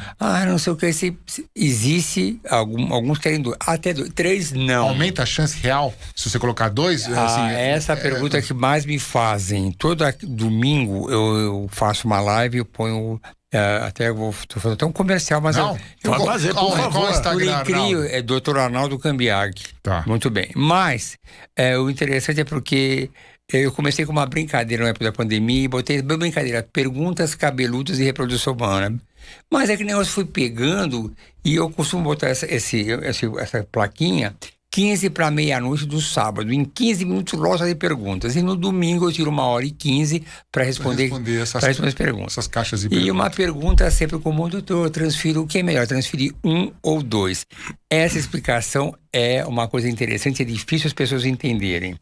Não sei o que, se existe, alguns querem 2, até 2, 3 não. Aumenta a chance real se você colocar 2? Essa é a pergunta que mais me fazem. Todo domingo eu faço uma live, eu ponho... até eu estou fazendo até um comercial, mas pode fazer, por favor. É Dr. Arnaldo Cambiaghi. Tá. Muito bem. Mas o interessante é porque eu comecei com uma brincadeira na época da pandemia e botei brincadeira, perguntas cabeludas de reprodução humana. Mas é que o negócio foi pegando e eu costumo botar essa plaquinha 15 para meia-noite do sábado. Em 15 minutos, loja de perguntas. E no domingo eu tiro 1h15 para responder essas perguntas. Essas caixas de perguntas. E uma pergunta sempre comum, doutor, transfiro o que é melhor? Transferir 1 ou 2? Essa explicação é uma coisa interessante, é difícil as pessoas entenderem.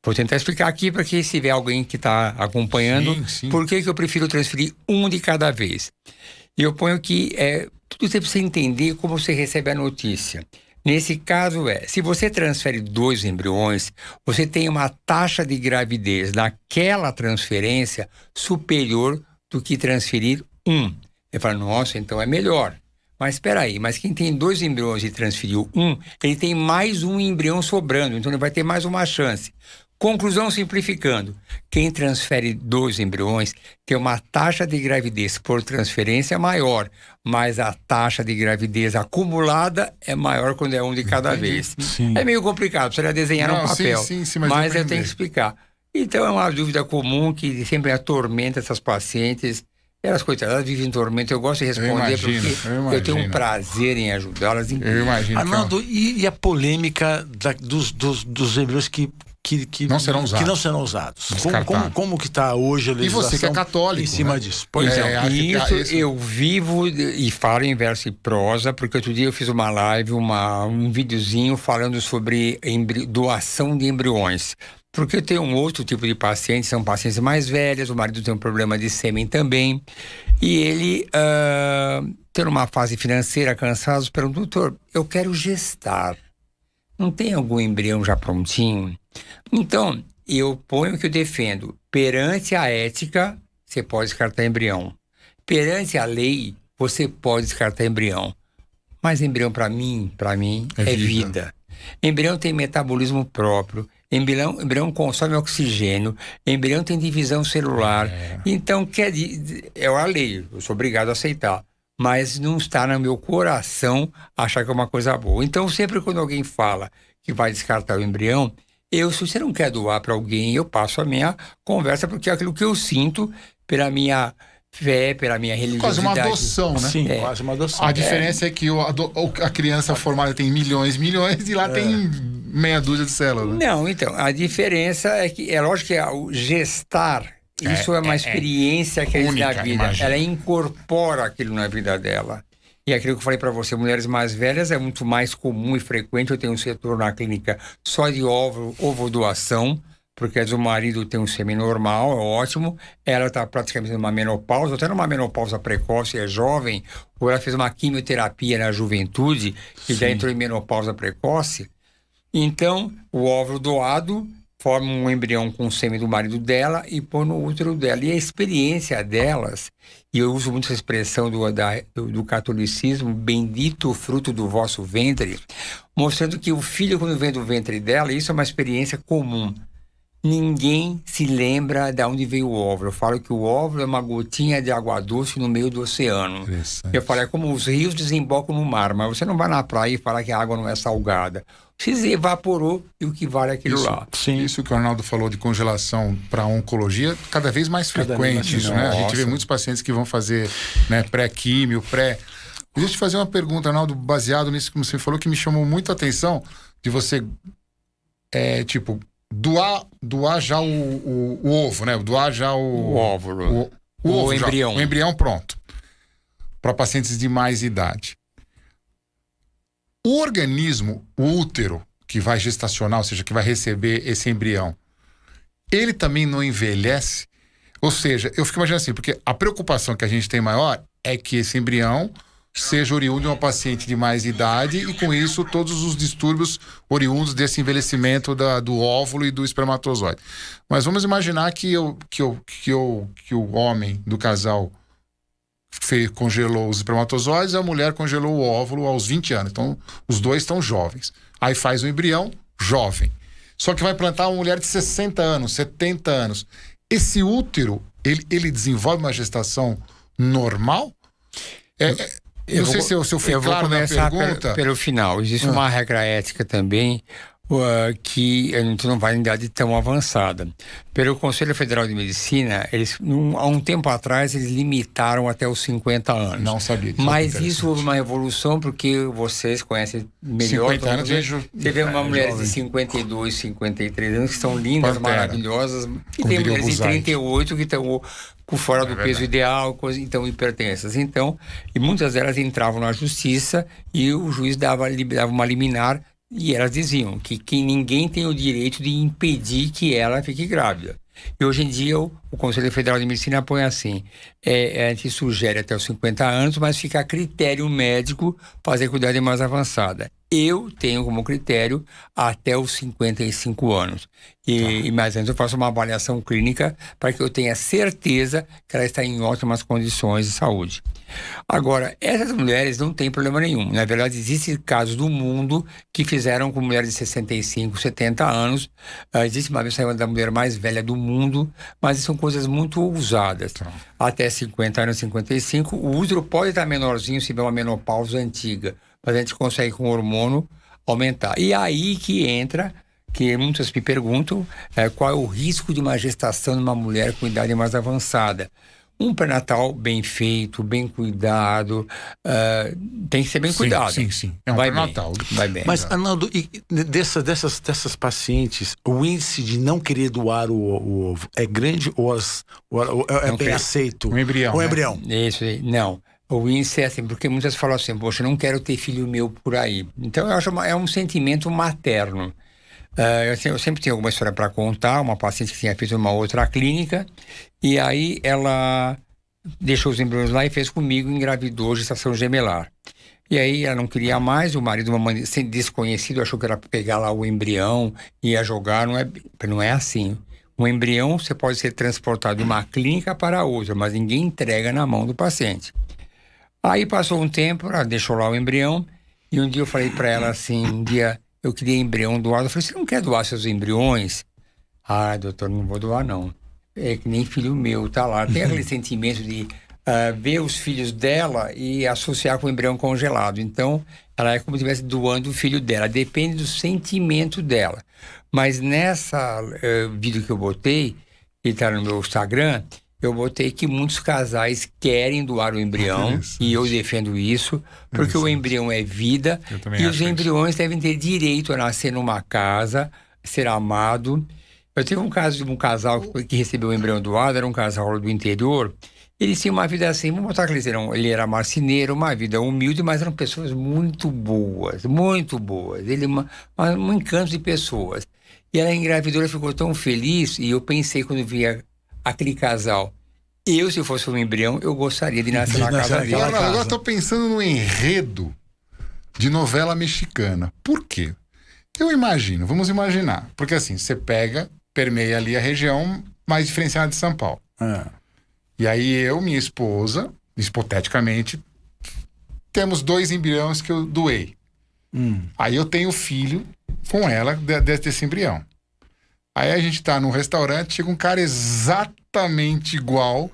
Vou tentar explicar aqui para que se tiver alguém que está acompanhando, por que eu prefiro transferir 1 de cada vez. E eu ponho que tudo você precisa entender como você recebe a notícia. Nesse caso se você transfere 2 embriões, você tem uma taxa de gravidez naquela transferência superior do que transferir 1. Você fala, nossa, então é melhor. Mas espera aí, mas quem tem 2 embriões e transferiu 1, ele tem mais um embrião sobrando, então ele vai ter mais uma chance. Conclusão simplificando, quem transfere 2 embriões tem uma taxa de gravidez por transferência maior, mas a taxa de gravidez acumulada é maior quando é 1 de cada vez. Sim. É meio complicado, precisaria desenhar no papel, mas eu tenho que explicar. Então é uma dúvida comum que sempre atormenta essas pacientes. Elas, coitadas, elas vivem em tormento. Eu gosto de responder porque eu tenho um prazer em ajudá-las. Eu imagino. Arnaldo, e a polêmica dos embriões que não serão usados. Que não serão usados. Como que está hoje a legislação? E você que é católico, em cima disso? Pois eu vivo e falo em verso e prosa, porque outro dia eu fiz uma live, um videozinho falando sobre doação de embriões. Porque eu tenho um outro tipo de paciente, são pacientes mais velhos, o marido tem um problema de sêmen também, e ele, tendo uma fase financeira, cansado, pergunta: doutor, eu quero gestar, não tem algum embrião já prontinho? Então, eu ponho o que eu defendo: perante a ética, você pode descartar embrião. Perante a lei, você pode descartar embrião. Mas embrião, para mim, é vida. Embrião tem metabolismo próprio. Embrião consome oxigênio, embrião tem divisão celular. Então, é a lei, eu sou obrigado a aceitar. Mas não está no meu coração achar que é uma coisa boa. Então, sempre quando alguém fala que vai descartar o embrião, se você não quer doar para alguém, eu passo a minha conversa, porque é aquilo que eu sinto pela minha fé, pela minha religiosidade. Quase uma adoção, né? Sim, quase uma adoção. A diferença é que a criança formada tem milhões e lá tem meia dúzia de células. Né? Não, então, a diferença é que, é lógico que o gestar, isso é uma experiência que única, na vida. Imagina. Ela incorpora aquilo na vida dela. E aquilo que eu falei para você, mulheres mais velhas é muito mais comum e frequente. Eu tenho um setor na clínica só de ovo-doação, porque o marido tem um sêmen normal, é ótimo. Ela está praticamente numa menopausa, até numa menopausa precoce, é jovem, ou ela fez uma quimioterapia na juventude e já entrou em menopausa precoce. Então, o óvulo doado forma um embrião com o sêmen do marido dela e põe no útero dela. E a experiência delas, e eu uso muito essa expressão do catolicismo, bendito fruto do vosso ventre, mostrando que o filho, quando vem do ventre dela, isso é uma experiência comum. Ninguém se lembra de onde veio o óvulo. Eu falo que o óvulo é uma gotinha de água doce no meio do oceano. Eu falo, é como os rios desembocam no mar, mas você não vai na praia e fala que a água não é salgada. Se evaporou e o que vale é aquilo lá. Sim. Isso que o Arnaldo falou de congelação para oncologia, cada vez mais frequente isso, né? A gente vê muitos pacientes que vão fazer, né, pré-químio, Deixa eu te fazer uma pergunta, Arnaldo, baseado nisso que você falou, que me chamou muito a atenção, de você, doar já o ovo, né? Doar já o óvulo. O embrião. O embrião pronto. Para pacientes de mais idade. O organismo, o útero, que vai gestacionar, ou seja, que vai receber esse embrião, ele também não envelhece? Ou seja, eu fico imaginando assim, porque a preocupação que a gente tem maior é que esse embrião seja oriundo de uma paciente de mais idade e, com isso, todos os distúrbios oriundos desse envelhecimento do óvulo e do espermatozoide. Mas vamos imaginar que o homem do casal congelou os espermatozoides, a mulher congelou o óvulo aos 20 anos. Então, os dois estão jovens. Aí faz o embrião jovem. Só que vai plantar uma mulher de 60 anos, 70 anos. Esse útero, ele desenvolve uma gestação normal? Não sei se eu fui claro na pergunta. Pelo final. Existe uma regra ética também, que a gente não vai em idade tão avançada. Pelo Conselho Federal de Medicina, há um tempo atrás, eles limitaram até os 50 anos. Não sabia. Mas isso houve uma evolução, porque vocês conhecem melhor. 50 anos teve uma mulher de 52, 53 anos, que são lindas, maravilhosas. E tem mulheres de 38 que estão por fora do peso ideal, então hipertensas. Então, e muitas delas entravam na justiça e o juiz dava uma liminar. E elas diziam que ninguém tem o direito de impedir que ela fique grávida. E hoje em dia o Conselho Federal de Medicina põe assim, a gente sugere até os 50 anos, mas fica a critério médico fazer com idade mais avançada. Eu tenho como critério até os 55 anos. Mas antes eu faço uma avaliação clínica para que eu tenha certeza que ela está em ótimas condições de saúde. Agora, essas mulheres não têm problema nenhum. Na verdade, existem casos do mundo que fizeram com mulheres de 65, 70 anos. Existe uma vez da mulher mais velha do mundo, mas são coisas muito ousadas. Até 50 anos, 55, o útero pode estar menorzinho se tiver uma menopausa antiga, mas a gente consegue com o hormônio aumentar. E aí que entra, que muitas me perguntam, qual é o risco de uma gestação numa mulher com idade mais avançada. Um pré-natal bem feito, bem cuidado, tem que ser bem cuidado. Sim. É um pré-natal. Vai bem. Mas, Arnaldo, dessas pacientes, o índice de não querer doar o ovo é grande ou é bem aceito? O embrião. O embrião. Isso aí, não. O índice é assim, porque muitas falam assim, poxa, eu não quero ter filho meu por aí. Então, eu acho é um sentimento materno. Eu sempre tenho alguma história para contar. Uma paciente que tinha feito uma outra clínica, e aí ela deixou os embriões lá e fez comigo, engravidou, gestação gemelar. E aí ela não queria mais, o marido, sem desconhecido, achou que era pegar lá o embrião e ia jogar. Não é assim. O embrião, você pode ser transportado de uma clínica para outra, mas ninguém entrega na mão do paciente. Aí passou um tempo, ela deixou lá o embrião, e um dia eu falei para ela assim, eu queria embrião doado. Eu falei, você não quer doar seus embriões? Ah, doutor, não vou doar não. É que nem filho meu, tá lá. Tem aquele sentimento de ver os filhos dela e associar com o embrião congelado. Então, ela é como se estivesse doando o filho dela. Depende do sentimento dela. Mas nessa vídeo que eu botei, que está no meu Instagram, eu botei que muitos casais querem doar o embrião, e eu defendo isso, porque o embrião é vida, e os embriões devem ter direito a nascer numa casa, ser amado. Eu tive um caso de um casal que recebeu o embrião doado, era um casal do interior. Eles tinham uma vida assim, vamos botar que ele era marceneiro, uma vida humilde, mas eram pessoas muito boas, muito boas. Um encanto de pessoas. E ela engravidou, ela ficou tão feliz, e eu pensei quando via aquele casal, se fosse um embrião, eu gostaria de nascer na casa dele. Agora eu tô pensando no enredo de novela mexicana. Por quê? Vamos imaginar, porque assim, você permeia ali a região mais diferenciada de São Paulo. E aí minha esposa, hipoteticamente, temos 2 embriões que eu doei. Aí eu tenho filho com ela desse embrião. Aí a gente tá num restaurante, chega um cara exatamente igual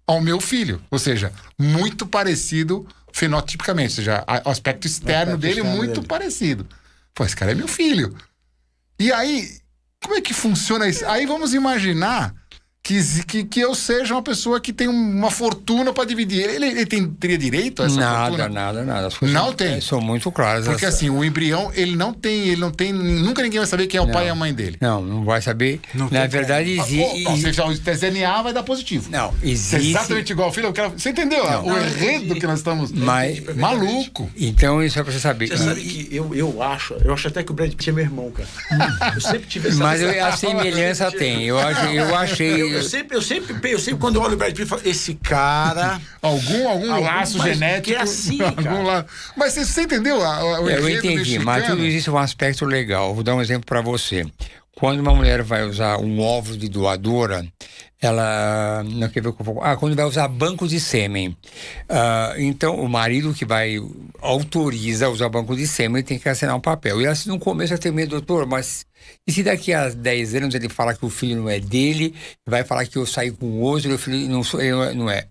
ao meu filho. Ou seja, muito parecido fenotipicamente. Ou seja, o aspecto externo dele muito parecido. Pô, esse cara é meu filho. E aí, como é que funciona isso? Aí vamos imaginar que eu seja uma pessoa que tem uma fortuna para dividir. Ele teria direito a essa fortuna? Nada. As coisas não tem. São muito claras. Porque assim, o embrião, ele não tem, nunca ninguém vai saber quem é o pai e a mãe dele. Não vai saber. Na verdade, existe... Se o DNA vai dar positivo. Não, existe... É exatamente igual ao filho. Você entendeu? O enredo que nós estamos... Maluco. Então, isso é pra você saber. Você sabe que eu acho até que o Brad Pitt é meu irmão, cara. Eu sempre tive essa... Mas a semelhança tem. Eu achei... Eu sempre, quando eu olho o Brad Pitt, eu falo, esse cara... algum laço genético. Que é assim, cara. Mas você entendeu o eu entendi, mexicano? Mas tudo existe um aspecto legal. Vou dar um exemplo para você. Quando uma mulher vai usar um óvulo de doadora, ela... Não quer ver o que eu vou... quando vai usar banco de sêmen. Então, o marido que autoriza usar banco de sêmen tem que assinar um papel. E assim, no começo, eu tenho medo, doutor, mas... E se daqui a 10 anos ele fala que o filho não é dele, vai falar que eu saí com outro, e o filho ele não é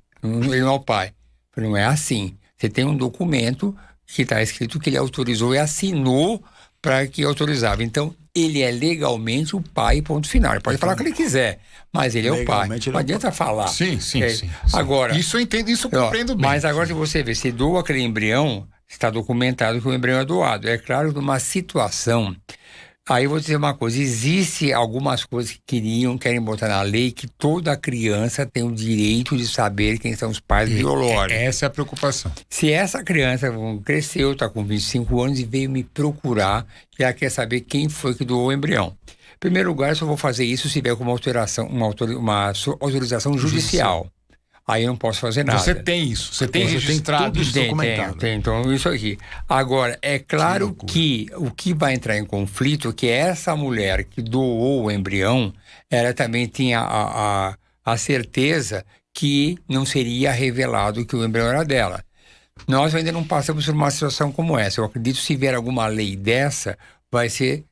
o pai. Não é assim. Você tem um documento que está escrito que ele autorizou e assinou para que autorizava. Então, ele é legalmente o pai, ponto final. Ele pode falar o que ele quiser, mas ele é o pai. Não adianta falar. Sim. Agora, isso eu entendo, isso eu compreendo bem. Mas agora, se você vê, se doa aquele embrião, está documentado que o embrião é doado. É claro que numa situação... Aí eu vou dizer uma coisa, existe algumas coisas que querem botar na lei que toda criança tem o direito de saber quem são os pais biológicos. Essa é a preocupação. Se essa criança cresceu, está com 25 anos e veio me procurar, e ela quer saber quem foi que doou o embrião. Em primeiro lugar, eu só vou fazer isso se tiver com uma autorização judicial. Aí eu não posso fazer nada. Você tem isso, você tem registrado, tudo isso documentado. Tem, então isso aqui. Agora, é claro que o que vai entrar em conflito é que essa mulher que doou o embrião, ela também tinha a certeza que não seria revelado que o embrião era dela. Nós ainda não passamos por uma situação como essa. Eu acredito que se vier alguma lei dessa, vai ser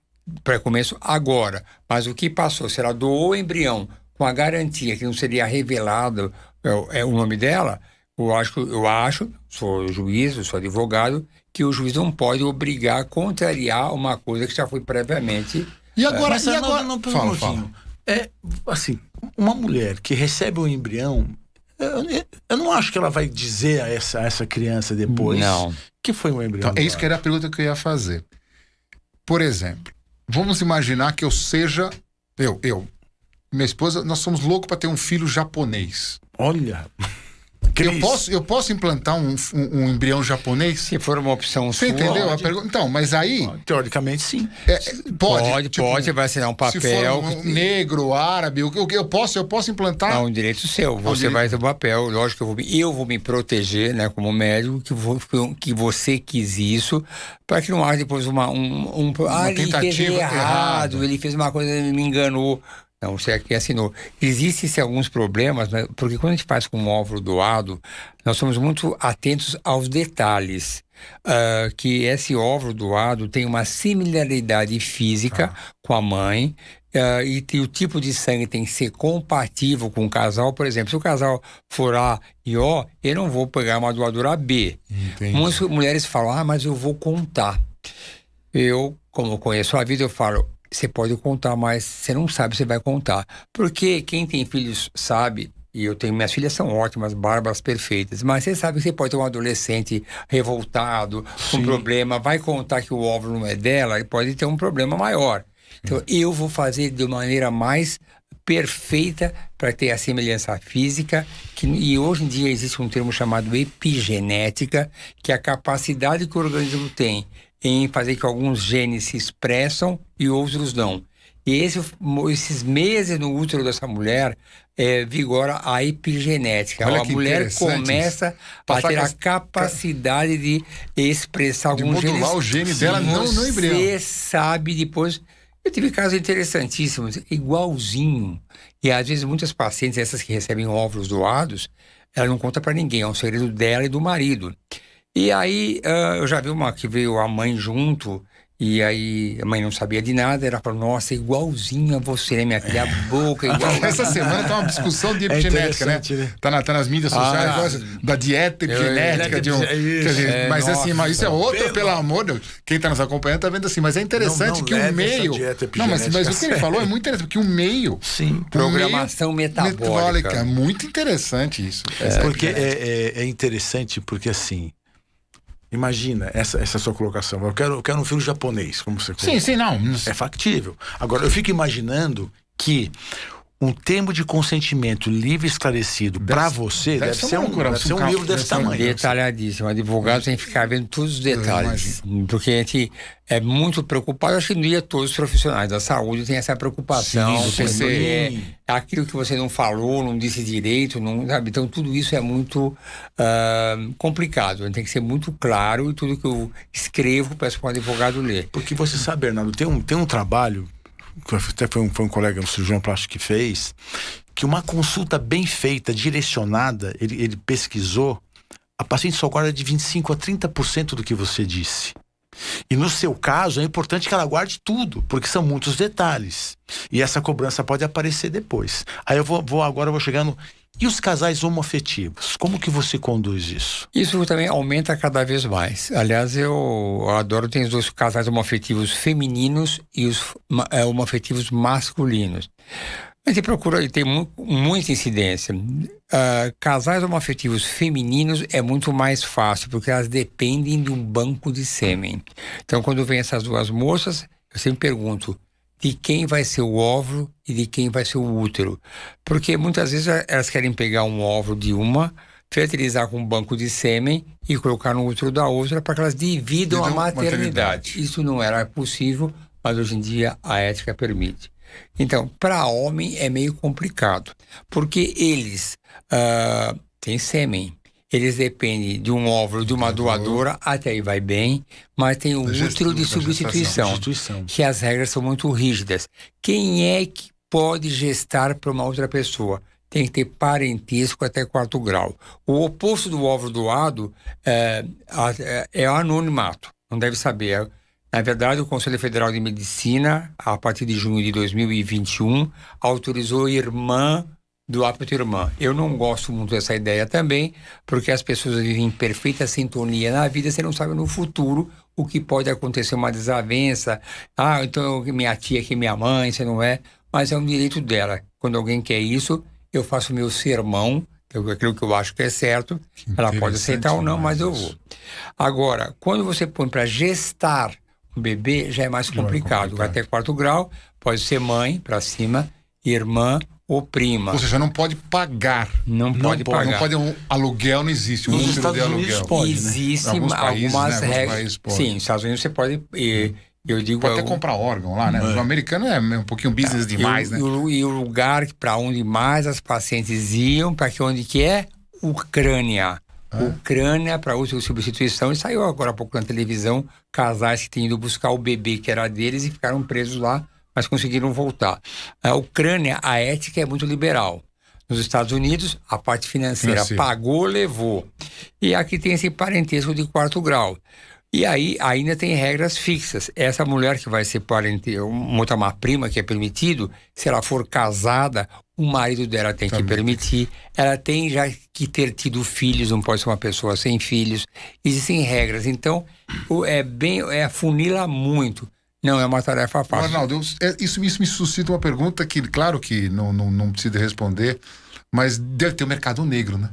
para começo agora. Mas o que passou, se ela doou o embrião com a garantia que não seria revelado o nome dela, eu acho, sou juiz, sou advogado, que o juiz não pode obrigar a contrariar uma coisa que já foi previamente... E agora... Fala. É, assim, uma mulher que recebe um embrião, eu não acho que ela vai dizer a essa criança depois que foi um embrião. Então, é isso que era a pergunta que eu ia fazer. Por exemplo, vamos imaginar que eu seja... Minha esposa, nós somos loucos para ter um filho japonês. Olha... Eu posso implantar um embrião japonês? Se for uma opção Você sua... entendeu? Então, mas aí... Teoricamente, sim. Pode, vai assinar um papel... Se for negro, árabe, eu posso implantar? É um direito seu. Você vai ter um papel. Lógico que eu vou me proteger, né, como médico, que você quis isso, para que não haja depois uma ele fez errado, ele fez uma coisa, ele me enganou. Não, você aqui assinou. Existem alguns problemas, né, porque quando a gente faz com um óvulo doado, nós somos muito atentos aos detalhes. Que esse óvulo doado tem uma similaridade física com a mãe, e o tipo de sangue tem que ser compatível com o casal. Por exemplo, se o casal for A e O, eu não vou pegar uma doadora B. Entendi. Muitas mulheres falam, mas eu vou contar. Eu, como conheço a vida, eu falo, você pode contar, mas você não sabe se vai contar. Porque quem tem filhos sabe, e minhas filhas são ótimas, bárbaras, perfeitas, mas você sabe que você pode ter um adolescente revoltado, com problema, vai contar que o óvulo não é dela, e pode ter um problema maior. Então, eu vou fazer de maneira mais perfeita para ter a semelhança física, e hoje em dia existe um termo chamado epigenética, que é a capacidade que o organismo tem em fazer que alguns genes se expressam e outros não. E esses meses no útero dessa mulher vigora a epigenética. Olha, a mulher começa a ter a capacidade de expressar alguns genes. De modular o gene dela no embrião. Você sabe depois... Eu tive casos interessantíssimos, igualzinho. E às vezes muitas pacientes, essas que recebem óvulos doados, ela não conta para ninguém, é um segredo dela e do marido. E aí eu já vi uma que veio a mãe junto, e aí a mãe não sabia de nada, ela falou, nossa, igualzinho a você, né, minha filha? A boca igual. Essa semana tá uma discussão de epigenética, né? Tá nas mídias sociais, da dieta epigenética. Mas nossa, assim, mas isso é outro, pelo amor de Deus. Quem tá nos acompanhando tá vendo assim, mas é interessante que o meio... Não, mas o que ele falou é muito interessante, porque o meio... Sim, programação metabólica. É muito interessante isso. Porque é interessante, porque assim... Imagina essa sua colocação. Eu quero um filho japonês, como você colocou. Sim, não. É factível. Agora, eu fico imaginando que um termo de consentimento livre e esclarecido para você deve ser um livro desse tamanho. Detalhadíssimo. O advogado tem que ficar vendo todos os detalhes. Porque a gente é muito preocupado. Acho que no dia todos os profissionais da saúde têm essa preocupação. Sim. Aquilo que você não falou, não disse direito, não, sabe? Então tudo isso é muito complicado. Tem que ser muito claro, e tudo que eu escrevo peço para o advogado ler. Porque você sabe, Bernardo, tem um trabalho, até foi um colega, um cirurgião plástico que fez, que uma consulta bem feita, direcionada, ele pesquisou, a paciente só guarda de 25% a 30% do que você disse. E no seu caso, é importante que ela guarde tudo, porque são muitos detalhes. E essa cobrança pode aparecer depois. Aí agora eu vou chegando... E os casais homoafetivos? Como que você conduz isso? Isso também aumenta cada vez mais. Aliás, eu adoro, tem os dois casais homoafetivos femininos e os homoafetivos masculinos. A gente procura, e tem muita incidência. Casais homoafetivos femininos é muito mais fácil, porque elas dependem de um banco de sêmen. Então, quando vem essas duas moças, eu sempre pergunto, de quem vai ser o óvulo e de quem vai ser o útero. Porque muitas vezes elas querem pegar um óvulo de uma, fertilizar com um banco de sêmen e colocar no útero da outra para que elas dividam a maternidade. Isso não era possível, mas hoje em dia a ética permite. Então, para homem é meio complicado, porque eles têm sêmen. Eles dependem de um óvulo, de uma doadora, até aí vai bem, mas tem o útero de substituição, que as regras são muito rígidas. Quem é que pode gestar para uma outra pessoa? Tem que ter parentesco até 4º grau. O oposto do óvulo doado é o anonimato, não deve saber. Na verdade, o Conselho Federal de Medicina, a partir de junho de 2021, autorizou irmã doar para tua irmã. Eu não gosto muito dessa ideia também, porque as pessoas vivem em perfeita sintonia na vida, você não sabe no futuro o que pode acontecer, uma desavença. Então minha tia que é minha mãe, você não é, mas é um direito dela. Quando alguém quer isso, eu faço meu sermão, aquilo que eu acho que é certo, ela pode aceitar ou não, mas eu vou. Agora, quando você põe para gestar um bebê, já é mais complicado. Até 4º grau, pode ser mãe para cima, irmã oprima. Ou seja, não pode pagar. Não pode pagar. Não pode aluguel, não existe. Nos Útero Estados de Unidos aluguel. pode, né? Existe Alguns países, algumas né? Alguns regras. países podem. Sim, nos Estados Unidos você pode. Eu digo. Pode até comprar órgão lá, né? O americano é um pouquinho business demais, né? E o lugar para onde mais as pacientes iam, para que onde que é? Ucrânia. Ucrânia para uso de substituição. E saiu agora há pouco na televisão casais que tinham ido buscar o bebê que era deles e ficaram presos lá, mas conseguiram voltar. A Ucrânia, a ética é muito liberal. Nos Estados Unidos, a parte financeira pagou, levou. E aqui tem esse parentesco de 4º grau. E aí ainda tem regras fixas. Essa mulher que vai ser uma prima que é permitido, se ela for casada, o marido dela tem que permitir. Ela tem já que ter tido filhos, não pode ser uma pessoa sem filhos. Existem regras. Então, afunila muito. Não é uma tarefa fácil. Arnaldo, isso me suscita uma pergunta que, claro que não precisa responder, mas deve ter um mercado negro, né?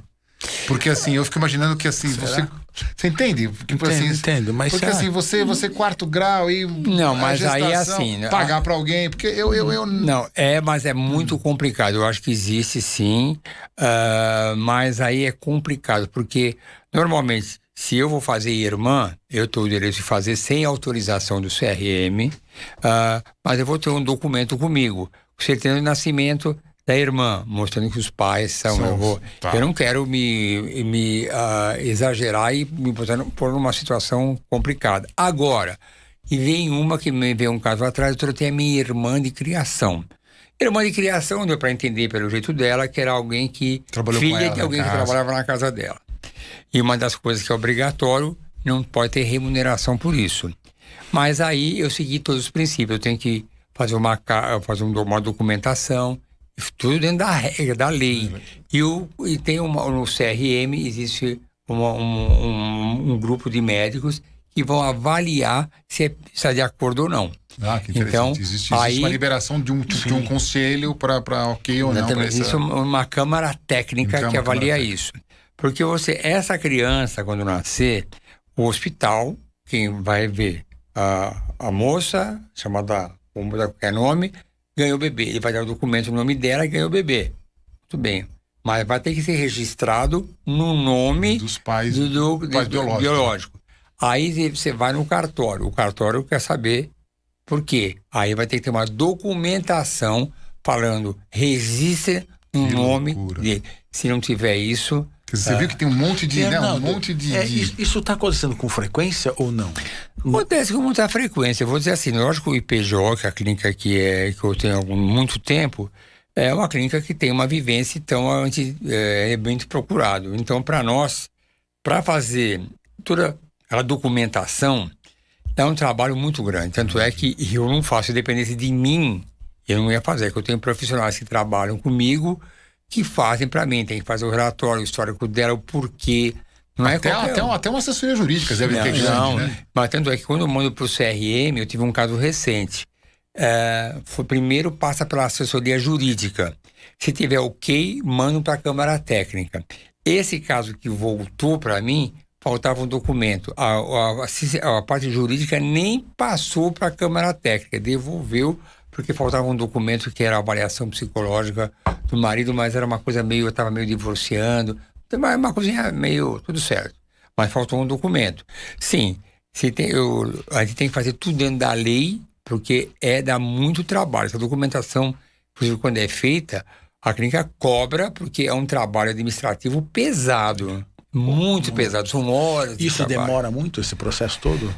Porque assim, eu fico imaginando que assim, você entende? Porque, Entendo, mas porque assim, você 4º grau e não, mas aí é assim, né? Pagar para alguém, porque eu não, mas é muito complicado. Eu acho que existe sim, mas aí é complicado, porque normalmente se eu vou fazer irmã, eu tenho o direito de fazer sem autorização do CRM, mas eu vou ter um documento comigo, certidão de nascimento da irmã, mostrando que os pais são. Eu não quero me exagerar e me pôr numa situação complicada. Agora, e vem uma que me veio um caso atrás, eu trouxe a minha irmã de criação. Irmã de criação, deu para entender pelo jeito dela que era alguém que... filha de alguém que trabalhava na casa dela. E uma das coisas que é obrigatório, não pode ter remuneração por isso. Mas aí eu segui todos os princípios. Eu tenho que fazer uma documentação, tudo dentro da regra, da lei. E tem no CRM, existe um grupo de médicos que vão avaliar se está de acordo ou não. Que interessante. Então, existe uma liberação de um conselho para ok ou não. Existe uma câmara técnica que avalia isso. Porque essa criança, quando nascer, o hospital, quem vai ver a moça, chamada, vamos botar qualquer nome, ganhou o bebê. Ele vai dar o documento no nome dela e ganhou o bebê. Muito bem. Mas vai ter que ser registrado no nome dos pais, biológico. Aí você vai no cartório. O cartório quer saber por quê. Aí vai ter que ter uma documentação falando, registre o nome dele. Se não tiver isso... Você viu que tem um monte de... Isso está acontecendo com frequência ou não? Acontece com muita frequência. Eu vou dizer assim, lógico, o IPJ, que é a clínica que eu tenho há muito tempo, é uma clínica que tem uma vivência, então é muito procurado. Então, para nós, para fazer toda a documentação, é um trabalho muito grande. Tanto é que eu não faço, independente de mim, eu não ia fazer, porque eu tenho profissionais que trabalham comigo, que fazem para mim, tem que fazer o relatório, o histórico dela, o porquê. Não é até uma assessoria jurídica deve ter grande, né? Mas tanto é que quando eu mando para o CRM, eu tive um caso recente. Primeiro passa pela assessoria jurídica. Se tiver ok, mando para a Câmara Técnica. Esse caso que voltou para mim, faltava um documento. A parte jurídica nem passou para a Câmara Técnica, devolveu, porque faltava um documento que era a avaliação psicológica do marido, mas era uma coisa eu estava meio divorciando, uma coisinha meio, tudo certo. Mas faltou um documento. Sim, a gente tem que fazer tudo dentro da lei, porque dá muito trabalho. Essa documentação, inclusive quando é feita, a clínica cobra, porque é um trabalho administrativo pesado, muito pesado, são horas de trabalho. Isso demora muito, esse processo todo?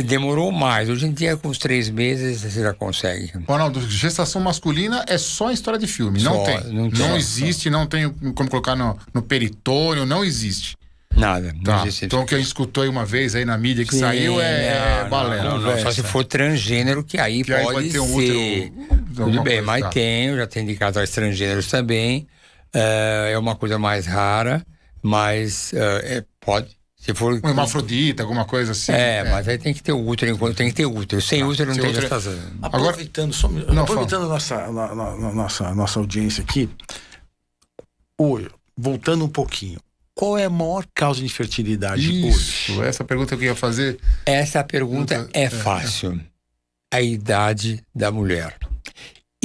Demorou mais. Hoje em dia, com uns 3 meses, você já consegue. Ronaldo, gestação masculina é só história de filme. Não existe, não tem como colocar no peritônio, não existe. Nada, não existe. Então, o que a gente escutou aí uma vez aí na mídia que saiu balela. Não, só se for transgênero, que aí pode ser. Tudo bem, mas já tem de casais transgêneros também. É uma coisa mais rara, mas pode. Se for um hermafrodita, alguma coisa assim. Mas aí tem que ter o útero, tem que ter útero. Sem útero não tem gestação. Aproveitando a nossa audiência aqui, voltando um pouquinho, qual é a maior causa de infertilidade hoje? Essa pergunta que eu ia fazer. Essa pergunta é fácil. A idade da mulher.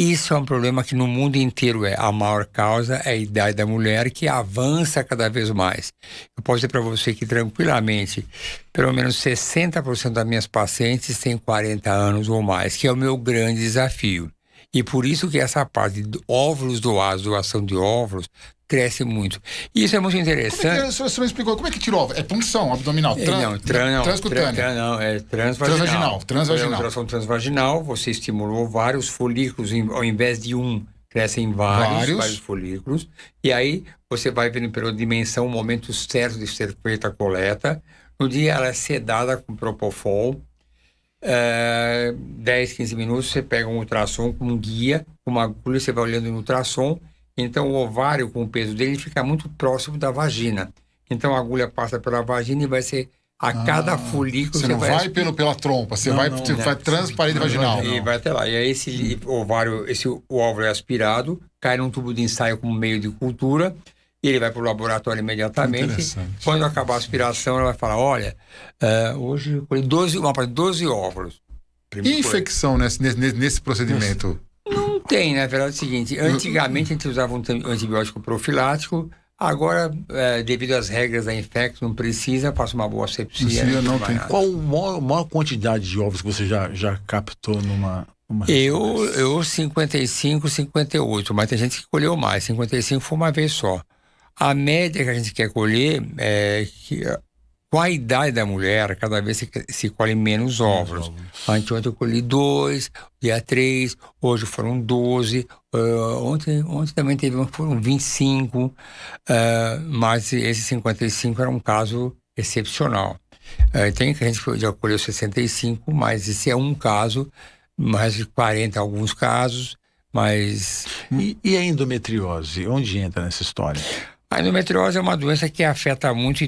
Isso é um problema que no mundo inteiro a maior causa é a idade da mulher, que avança cada vez mais. Eu posso dizer para você que tranquilamente, pelo menos 60% das minhas pacientes têm 40 anos ou mais, que é o meu grande desafio. E por isso que essa parte de óvulos doados, doação de óvulos, cresce muito. E isso é muito interessante. Você me explicou, como é que tira o óvulo? É punção abdominal? Transcutânea? Não, é transvaginal. Transvaginal. Ultrassom transvaginal, você estimula o ovário, os folículos, ao invés de um, crescem vários folículos. E aí você vai vendo pela dimensão o momento certo de ser feita a coleta. No dia ela é sedada com Propofol. 10, 15 minutos, você pega um ultrassom com um guia, com uma agulha, você vai olhando no ultrassom. Então, o ovário, com o peso dele, fica muito próximo da vagina. Então, a agulha passa pela vagina e vai ser a cada folículo... Você não vai pela trompa, você vai transparente vaginal. E vai até lá. E aí, esse óvulo é aspirado, cai num tubo de ensaio como meio de cultura, e ele vai para o laboratório imediatamente. Quando acabar a aspiração, ela vai falar, olha, hoje eu colhi 12 óvulos. E infecção nesse procedimento? Não tem, na verdade é o seguinte, antigamente a gente usava um antibiótico profilático, agora, devido às regras da Infecto, não precisa, passa uma boa asepsia. Não tem. Qual a maior quantidade de ovos que você já captou numa eu 55, 58, mas tem gente que colheu mais, 55 foi uma vez só. A média que a gente quer colher é que... Com a idade da mulher, cada vez se colhe menos óvulos. Ontem eu colhi 2, dia 3, hoje foram 12, ontem também foram 25, mas esse 55 era um caso excepcional. Tem que a gente já colheu 65, mas esse é um caso, mais de 40 alguns casos, mas... E a endometriose, onde entra nessa história? A endometriose é uma doença que afeta muito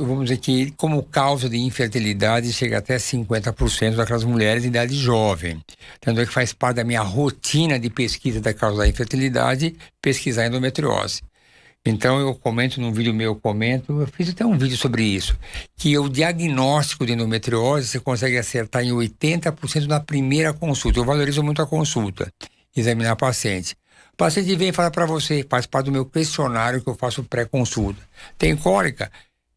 vamos dizer que como causa de infertilidade chega até 50% daquelas mulheres de idade jovem. Tanto é que faz parte da minha rotina de pesquisa da causa da infertilidade, pesquisar endometriose. Então eu comento num vídeo meu, eu fiz até um vídeo sobre isso, que o diagnóstico de endometriose você consegue acertar em 80% na primeira consulta. Eu valorizo muito a consulta, examinar a paciente. O paciente vem e fala para você, faz parte do meu questionário que eu faço pré-consulta. Tem cólica?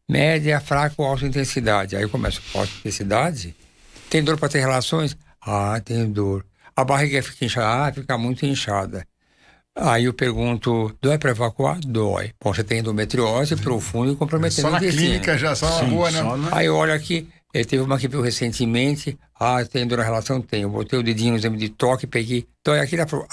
Média, fraca ou alta intensidade? Aí eu começo, alta intensidade? Tem dor para ter relações? Tem dor. A barriga fica inchada? Fica muito inchada. Aí eu pergunto, dói para evacuar? Dói. Bom, você tem endometriose profunda e comprometendo o intestino. Só na clínica já, só na rua, né? Aí eu olho aqui, teve uma que viu recentemente, tem dor na relação? Tem. Eu botei o dedinho no exame de toque, peguei, dói aqui, ela falou,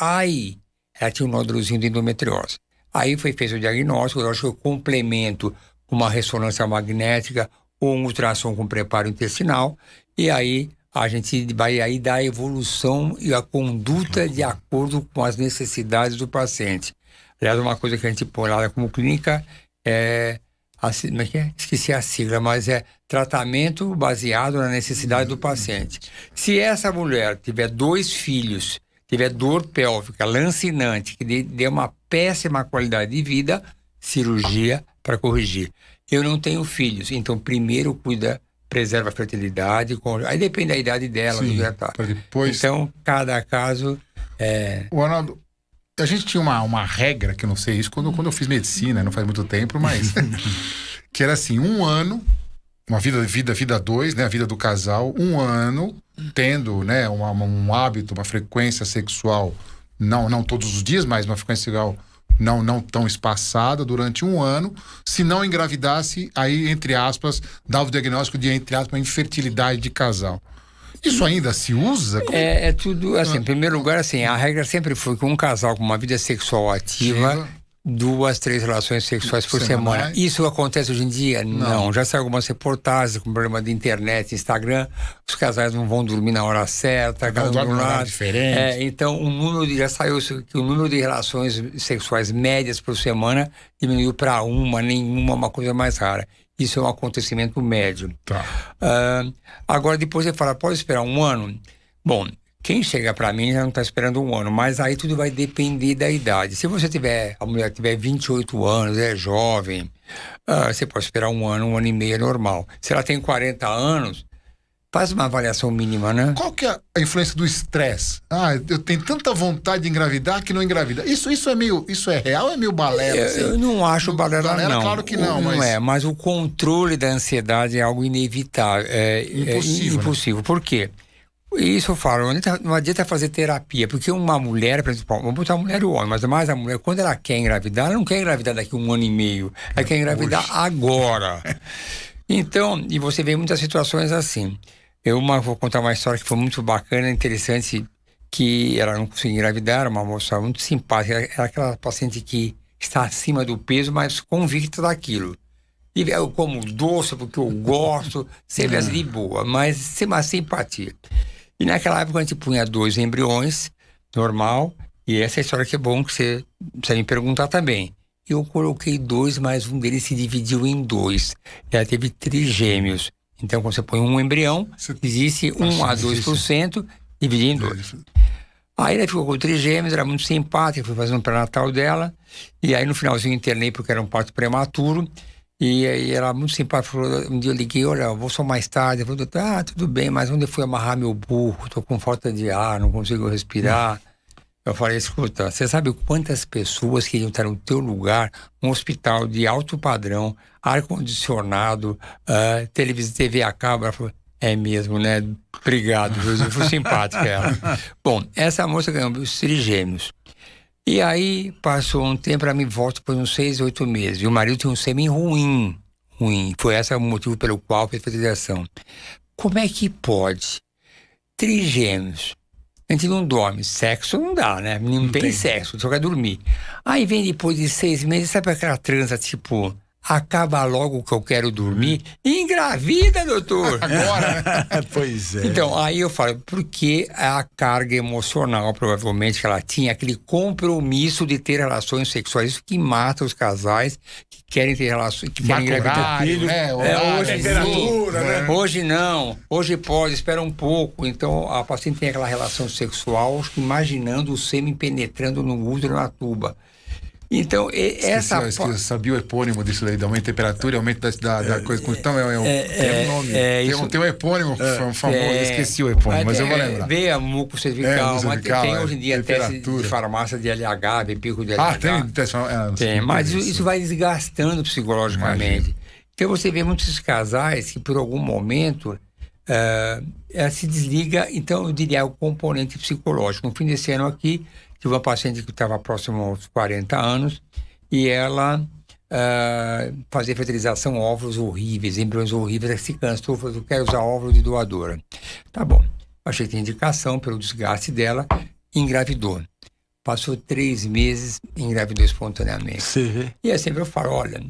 ela tinha um nódulozinho de endometriose. Aí fez o diagnóstico, eu acho que eu complemento com uma ressonância magnética ou um ultrassom com preparo intestinal, e aí a gente vai aí dar a evolução e a conduta de acordo com as necessidades do paciente. Aliás, uma coisa que a gente põe lá como clínica como é que é? Esqueci a sigla, mas é tratamento baseado na necessidade do paciente. Se essa mulher tiver 2 filhos, tiver dor pélvica lancinante, que dê uma péssima qualidade de vida, cirurgia para corrigir. Eu não tenho filhos, então primeiro preserva a fertilidade, aí depende da idade dela, do depois... Então, cada caso O Arnaldo, a gente tinha uma regra, que eu não sei isso, quando eu fiz medicina, não faz muito tempo, mas... que era assim, 1 ano, uma vida 2, né, a vida do casal, 1 ano, tendo, né, um hábito, uma frequência sexual, não todos os dias, mas uma frequência sexual não tão espaçada durante 1 ano. Se não engravidasse, aí, entre aspas, dava o diagnóstico de, entre aspas, infertilidade de casal. Isso ainda se usa? É tudo, assim, em primeiro lugar, assim, a regra sempre foi que um casal com uma vida sexual ativa... 2, 3 relações sexuais por semana. Isso acontece hoje em dia? Não. Já saiu algumas reportagens com problema de internet, Instagram. Os casais não vão dormir na hora certa, cada um lado diferente. Então, já saiu que o número de relações sexuais médias por semana diminuiu para nenhuma, uma coisa mais rara. Isso é um acontecimento médio. Agora, depois você fala, pode esperar 1 ano? Bom, quem chega para mim já não está esperando 1 ano, mas aí tudo vai depender da idade. Se a mulher tiver 28 anos, é jovem, você pode esperar 1 ano, 1 ano e meio é normal. Se ela tem 40 anos, Faz uma avaliação mínima, né? Qual que é a influência do estresse? Eu tenho tanta vontade de engravidar que não engravida. Isso é real ou é meio balela? Assim? Eu não acho balela, não. Claro que não, mas o controle da ansiedade é algo inevitável. Impossível. Né? Por quê? Isso eu falo, não adianta fazer terapia, porque uma mulher, por exemplo, vamos botar a mulher e o homem, mas mais a mulher, quando ela quer engravidar, ela não quer engravidar daqui a 1 ano e meio, ela quer engravidar agora. Então, e você vê muitas situações assim. Vou contar uma história que foi muito bacana, interessante, que ela não conseguia engravidar, era uma moça muito simpática, era aquela paciente que está acima do peso, mas convicta daquilo. E eu como doce porque eu gosto, sempre assim de boa, mas sem uma simpatia. E naquela época a gente punha 2 embriões, normal, e essa história que é bom que você precisa me perguntar também. Eu coloquei 2, mas um deles se dividiu em 2. Ela teve trigêmeos. Então, quando você põe um embrião, existe 1 a 2%, dividido em 2. Aí ela ficou com trigêmeos, era muito simpática, fui fazendo o pré-natal dela, e aí no finalzinho internei porque era um parto prematuro, e aí ela muito simpática, falou, um dia eu liguei, olha, eu vou só mais tarde, eu falei, tudo bem, mas onde eu fui amarrar meu burro, tô com falta de ar, não consigo respirar. Eu falei, escuta, você sabe quantas pessoas queriam estar no teu lugar, um hospital de alto padrão, ar-condicionado, televisão, TV a cabo? Ela falou, é mesmo, né? Obrigado, José, foi simpática ela. Bom, essa moça ganhou os trigêmeos. E aí, passou um tempo, ela me volta por uns 6, 8 meses. E o marido tinha um sêmen ruim. Foi esse o motivo pelo qual fez fertilização. Como é que pode? Trigêmeos. A gente não dorme, sexo não dá, né? Não tem sexo, só quer dormir. Aí vem depois de 6 meses, sabe aquela transa tipo, acaba logo que eu quero dormir? Engravida, doutor! Agora, né? Pois é. Então, aí eu falo, porque a carga emocional, provavelmente, que ela tinha, aquele compromisso de ter relações sexuais, isso que mata os casais que querem ter relações, que querem engravidar filho. Hoje temperatura, né? Hoje não, hoje pode, espera um pouco. Então, a paciente tem aquela relação sexual, imaginando o sêmen penetrando no útero, na tuba. Então, Eu sabia o epônimo disso daí, de aumento de temperatura e aumento da coisa. Então, tem um nome. Tem um epônimo famoso, eu esqueci o epônimo, mas eu vou lembrar. Veia, muco cervical, tem hoje em dia teste de farmácia de LH, pico de LH. Tem, mas isso vai desgastando psicologicamente. Imagina. Então, você vê muitos casais que, por algum momento, se desliga. Então, eu diria o componente psicológico. No fim desse ano aqui, tive uma paciente que estava próxima aos 40 anos e ela fazia fertilização, óvulos horríveis, embriões horríveis, se cansou, falou, eu quero usar óvulo de doadora. Tá bom. Achei que tinha indicação pelo desgaste dela, engravidou. Passou 3 meses, engravidou espontaneamente. Sim. E aí sempre eu falo, olha,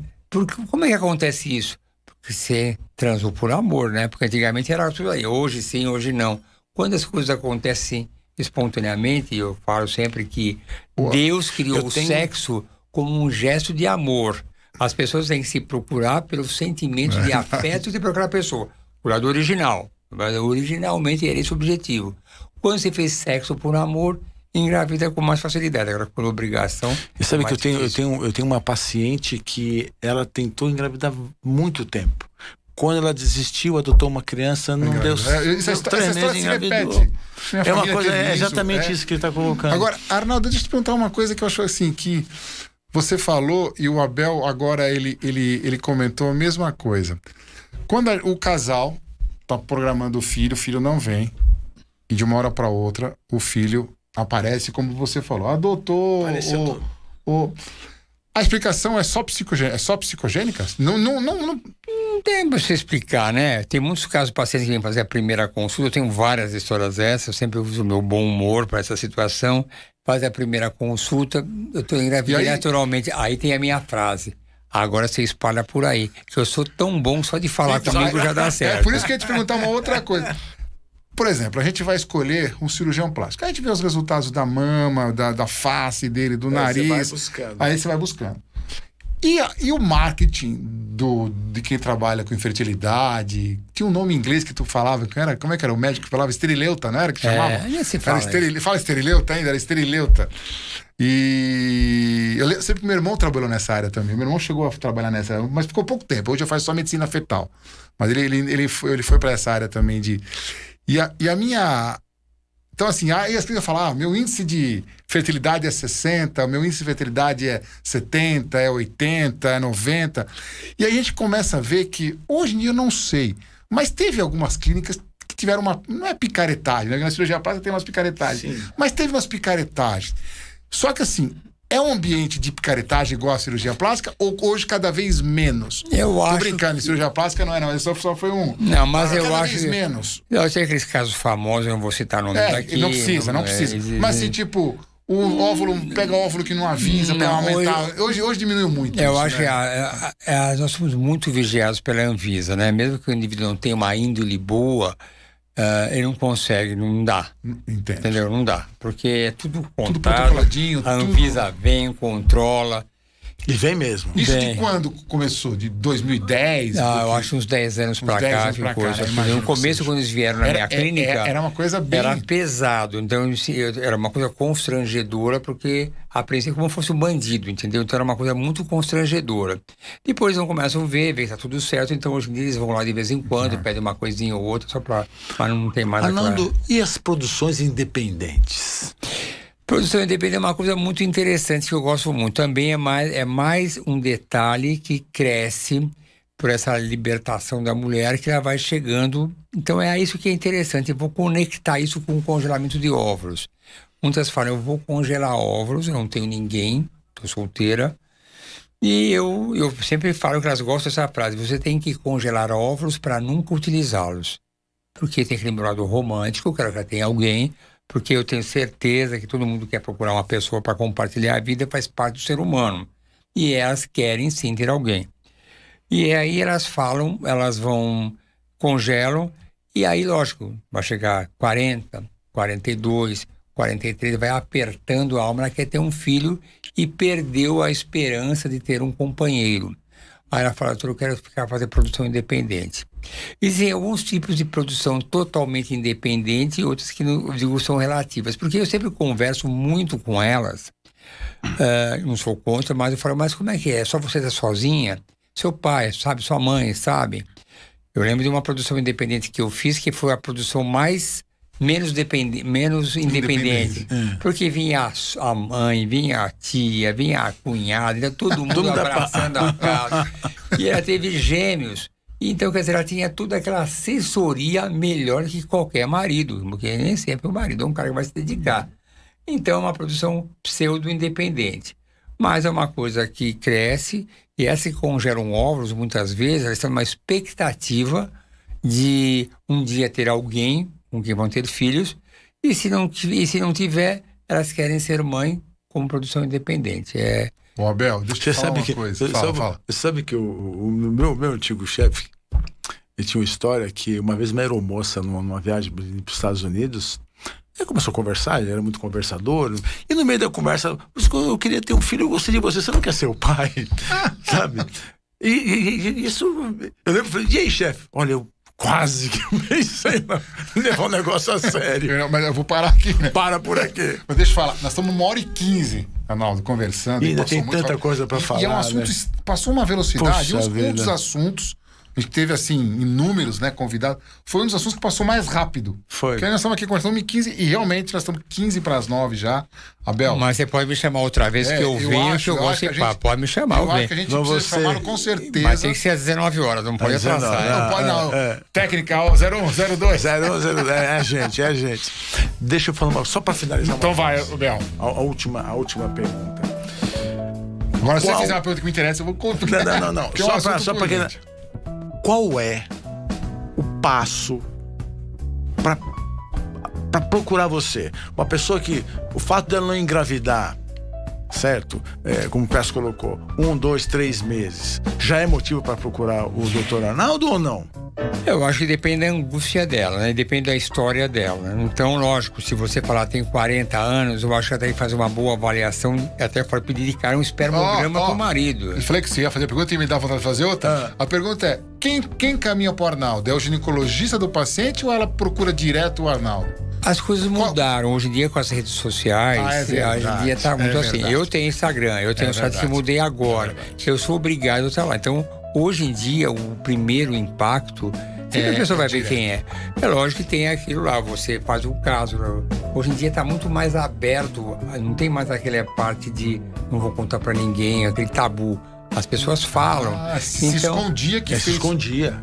como é que acontece isso? Porque você transou por amor, né? Porque antigamente era tudo aí, hoje sim, hoje não. Quando as coisas acontecem espontaneamente, eu falo sempre que Deus criou o sexo como um gesto de amor. As pessoas têm que se procurar pelo sentimento de afeto de procurar a pessoa. O lado original. Mas originalmente era esse o objetivo. Quando você fez sexo por amor, engravida com mais facilidade. Agora, por obrigação. E sabe que eu tenho uma paciente que ela tentou engravidar muito tempo. Quando ela desistiu, adotou uma criança, não deu certo. Essa história se repete. É uma coisa, é exatamente isso que ele está colocando. Agora, Arnaldo, deixa eu te perguntar uma coisa que eu acho assim, que você falou e o Abel agora ele comentou a mesma coisa. Quando o casal está programando o filho não vem, e de uma hora para outra o filho aparece, como você falou, adotou. A explicação é só psicogênica? Não tem pra você explicar, né? Tem muitos casos de pacientes que vêm fazer a primeira consulta. Eu tenho várias histórias dessas. Eu sempre uso o meu bom humor para essa situação. Faz a primeira consulta, eu estou engravidando naturalmente. Aí tem a minha frase. Agora você espalha por aí. Que eu sou tão bom, só de falar comigo já dá certo. É por isso que eu ia te perguntar uma outra coisa. Por exemplo, a gente vai escolher um cirurgião plástico. Aí a gente vê os resultados da mama, da face dele, do nariz. Você vai buscando. Aí você vai buscando. E o marketing de quem trabalha com infertilidade? Tinha um nome em inglês que tu falava, como é que era o médico que falava? Esterileuta, não era que chamava? Fala esterileuta ainda, era esterileuta. E eu sempre que meu irmão trabalhou nessa área também. Meu irmão chegou a trabalhar nessa área, mas ficou pouco tempo. Hoje já faz só medicina fetal. Mas ele foi para essa área também de... E a minha... Então, assim, aí as pessoas falam, meu índice de fertilidade é 60, meu índice de fertilidade é 70, é 80, é 90. E aí a gente começa a ver que, hoje em dia eu não sei, mas teve algumas clínicas que tiveram uma... Não é picaretagem, né? Na cirurgia plástica tem umas picaretagens. Sim. Mas teve umas picaretagens. Só que, assim, é um ambiente de picaretagem igual a cirurgia plástica ou hoje cada vez menos? Tô brincando, cirurgia plástica não é, não. Só foi um... Não, mas eu cada acho... vez menos. Eu sei aqueles casos famosos, eu não vou citar nome daqui. Não precisa. Mas se, tipo, o óvulo, pega o óvulo que não avisa para aumentar... Hoje diminuiu muito eu isso, acho né? que nós somos muito vigiados pela Anvisa, né? Mesmo que o indivíduo não tenha uma índole boa, ele não consegue, não dá. Entendo. Entendeu? Não dá. Porque é tudo contado. Tudo protocoladinho. A Anvisa vem, controla. E vem mesmo. Isso de quando começou? De 2010? Eu acho uns 10 anos pra cá. No começo, quando eles vieram na minha clínica... Era uma coisa bem... Era pesado. Então, era uma coisa constrangedora, porque apreensia como se fosse um bandido, entendeu? Então, era uma coisa muito constrangedora. Depois, eles começam a ver que tá tudo certo. Então, hoje em dia, eles vão lá de vez em quando, pedem uma coisinha ou outra, só pra... Mas não tem mais... Arnaldo, e as produções independentes? Produção independente é uma coisa muito interessante que eu gosto muito. Também é mais um detalhe que cresce por essa libertação da mulher, que ela vai chegando. Então é isso que é interessante. Eu vou conectar isso com o congelamento de óvulos. Muitas falam, eu vou congelar óvulos, eu não tenho ninguém, estou solteira. E eu sempre falo que elas gostam dessa frase, você tem que congelar óvulos para nunca utilizá-los. Porque tem aquele lado romântico, que ela tem alguém... Porque eu tenho certeza que todo mundo quer procurar uma pessoa para compartilhar a vida, faz parte do ser humano. E elas querem sim ter alguém. E aí elas falam, elas vão, congelam, e aí, lógico, vai chegar 40, 42, 43, vai apertando a alma, ela quer ter um filho e perdeu a esperança de ter um companheiro. Aí ela fala, eu quero fazer produção independente. Existem alguns tipos de produção totalmente independente e outros que não, digo, são relativas. Porque eu sempre converso muito com elas, não sou contra, mas eu falo, mas como é que é? Só você está sozinha? Seu pai, sabe? Sua mãe, sabe? Eu lembro de uma produção independente que eu fiz, que foi a produção menos independente. Porque vinha a mãe, vinha a tia, vinha a cunhada, todo mundo abraçando a casa. E ela teve gêmeos. Então, quer dizer, ela tinha toda aquela assessoria melhor que qualquer marido, porque nem sempre o marido é um cara que vai se dedicar. Então, é uma produção pseudo-independente. Mas é uma coisa que cresce, e essas que congelam óvulos, muitas vezes, elas estão numa expectativa de um dia ter alguém com quem vão ter filhos, e se não tiver, elas querem ser mãe como produção independente. Ô Abel, deixa eu te falar uma coisa. Fala. Você sabe que o meu antigo chefe, ele tinha uma história que uma vez uma aeromoça numa viagem para os Estados Unidos, ele começou a conversar, ele era muito conversador, e no meio da conversa, eu queria ter um filho, eu gostei de você não quer ser o pai? Sabe? E isso, eu lembro, falei, e aí, chefe? Olha, eu quase que pensei em levar o negócio a sério. Mas eu vou parar aqui, né? Para por aqui. Mas deixa eu falar, nós estamos 1h15, Arnaldo, conversando. E ainda tem tanta coisa para falar. E é um assunto, né? Passou uma velocidade, Poxa um dos assuntos, a gente teve assim, inúmeros, né, convidados, foi um dos assuntos que passou mais rápido. Foi. Porque nós estamos aqui conversando 1h15 e realmente nós estamos 15:09 já. Abel. Mas você pode me chamar outra vez que eu venho, que eu gosto de papo. Pode me chamar, eu acho que a gente precisa chamar com certeza. Mas tem que ser às 19 horas, não pode atrasar. Não pode não. Técnica 0102. 0102, é a gente. Deixa eu falar só para finalizar. Então vai, Abel. A última pergunta. Agora, se você fizer uma pergunta que me interessa, eu vou contar. Não. Só para quem... Qual é o passo para procurar você? Uma pessoa que o fato dela não engravidar, certo? Como o Peço colocou, 1, 2, 3 meses, já é motivo para procurar o Dr. Arnaldo ou não? Eu acho que depende da angústia dela, né? Depende da história dela. Então, lógico, se você falar tem 40 anos, eu acho que ela tem que fazer uma boa avaliação, até para pedir de cara um espermograma pro marido. Eu falei que você ia fazer a pergunta e me dá vontade de fazer outra. A pergunta é, quem caminha pro Arnaldo? É o ginecologista do paciente ou ela procura direto o Arnaldo? As coisas mudaram. Hoje em dia, com as redes sociais, hoje em dia tá muito assim. Eu tenho Instagram, eu tenho site que mudei agora. Eu sou obrigado a estar lá. Então, hoje em dia, o primeiro impacto, sempre a pessoa vai ver quem é. É lógico que tem aquilo lá, você faz o caso. Hoje em dia está muito mais aberto, não tem mais aquela parte de não vou contar para ninguém, aquele tabu. As pessoas falam. Se escondia que se escondia.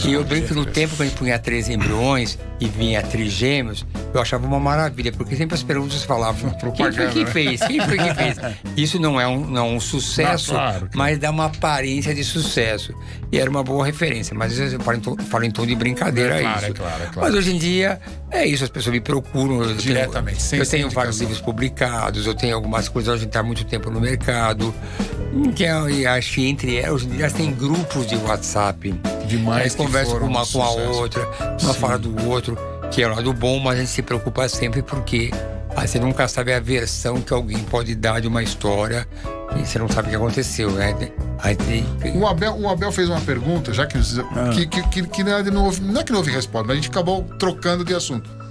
E eu brinco que no tempo que a gente punha 3 embriões e vinha trigêmeos, eu achava uma maravilha, porque sempre as perguntas falavam: quem foi que fez? Quem foi que fez? Isso não é um sucesso, mas dá uma aparência de sucesso. E era uma boa referência. Mas às vezes eu falo em tom de brincadeira isso. Claro. Mas hoje em dia é isso, as pessoas me procuram. Diretamente. Eu tenho vários livros publicados, eu tenho algumas coisas, a gente está há muito tempo no mercado. E acho que entre elas, hoje em dia, tem grupos de WhatsApp. Demais. Conversa uma com a outra, uma fala do outro, que é o lado bom, mas a gente se preocupa sempre porque você nunca sabe a versão que alguém pode dar de uma história e você não sabe o que aconteceu, né? O Abel fez uma pergunta, já que não é que não houve resposta, mas a gente acabou trocando de assunto.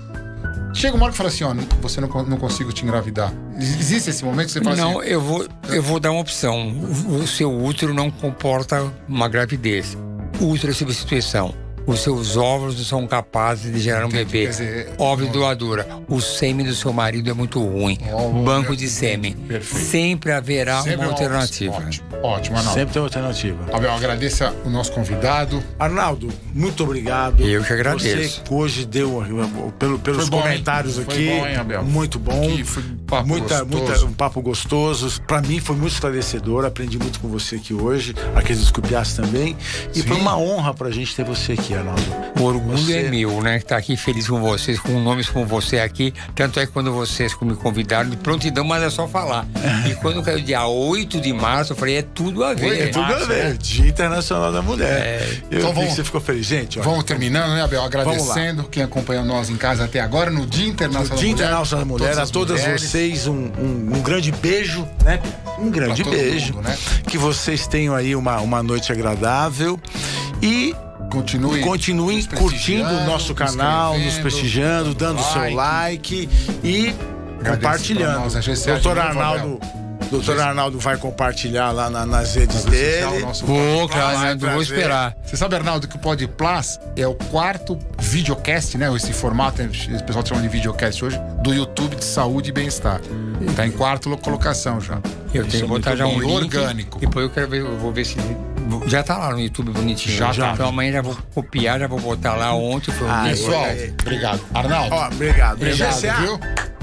Chega uma hora que fala assim, você não consigo te engravidar. Existe esse momento que você fala assim... Não, eu vou dar uma opção. O seu útero não comporta uma gravidez. O útero é substituição. Os seus óvulos não são capazes de gerar um bebê. Óvulo doadora. O sêmen do seu marido é muito ruim. Banco de sêmen. Perfeito. Sempre haverá uma alternativa. Ótimo, Arnaldo. Sempre tem uma alternativa. Abel, agradeça o nosso convidado. Arnaldo, muito obrigado. Eu que agradeço. Você hoje deu, pelos comentários aqui, foi bom, hein, Abel? muito bom. Foi um papo um papo gostoso. Para mim foi muito esclarecedor. Aprendi muito com você aqui hoje. Aqueles escupiaços também. E foi uma honra pra gente ter você aqui, Arnaldo. O orgulho é meu, né? Estar aqui feliz com vocês, com nomes como você aqui. Tanto é que quando vocês me convidaram, de prontidão, mas é só falar. E quando caiu dia 8 de março, eu falei, é tudo a ver. É tudo a ver. Dia Internacional da Mulher. Então vi que você ficou feliz. Gente, olha, vamos terminando, né, Abel? Agradecendo quem acompanhou nós em casa até agora, no Dia Internacional da Mulher. A todas vocês, um grande beijo, né? Um grande beijo. Mundo, né? Que vocês tenham aí uma noite agradável. E continuem curtindo o nosso canal, nos prestigiando, dando seu like e compartilhando. Doutor Arnaldo vai compartilhar lá nas redes dele. Vou esperar. Você sabe, Arnaldo, que o Podplas é o 4º videocast, né? Esse formato, o pessoal chama de videocast hoje, do YouTube de Saúde e Bem-Estar. Tá em 4ª colocação já. Eu tenho que botar já um link orgânico. Depois eu quero ver, eu vou ver se... Já tá lá no YouTube bonitinho. Já. Então amanhã já vou copiar, já vou botar lá ontem. Pessoal, obrigado. Arnaldo. Obrigado, viu?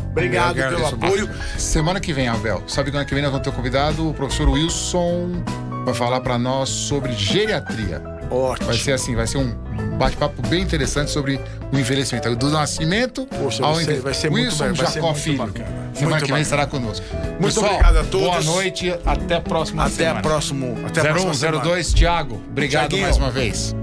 Obrigado pelo apoio. Semana que vem, Abel, sabe que ano que vem nós vamos ter um convidado, o professor Wilson vai falar para nós sobre geriatria. Ótimo. Vai ser assim, vai ser um bate-papo bem interessante sobre o envelhecimento, do nascimento ao envelhecimento. Vai ser Wilson muito Jacó Filho. Bacana. Semana que vem estará conosco. Muito Pessoal, obrigado a todos. Boa noite, até a próxima semana. Até a próxima 0102, Thiago, obrigado mais uma vez.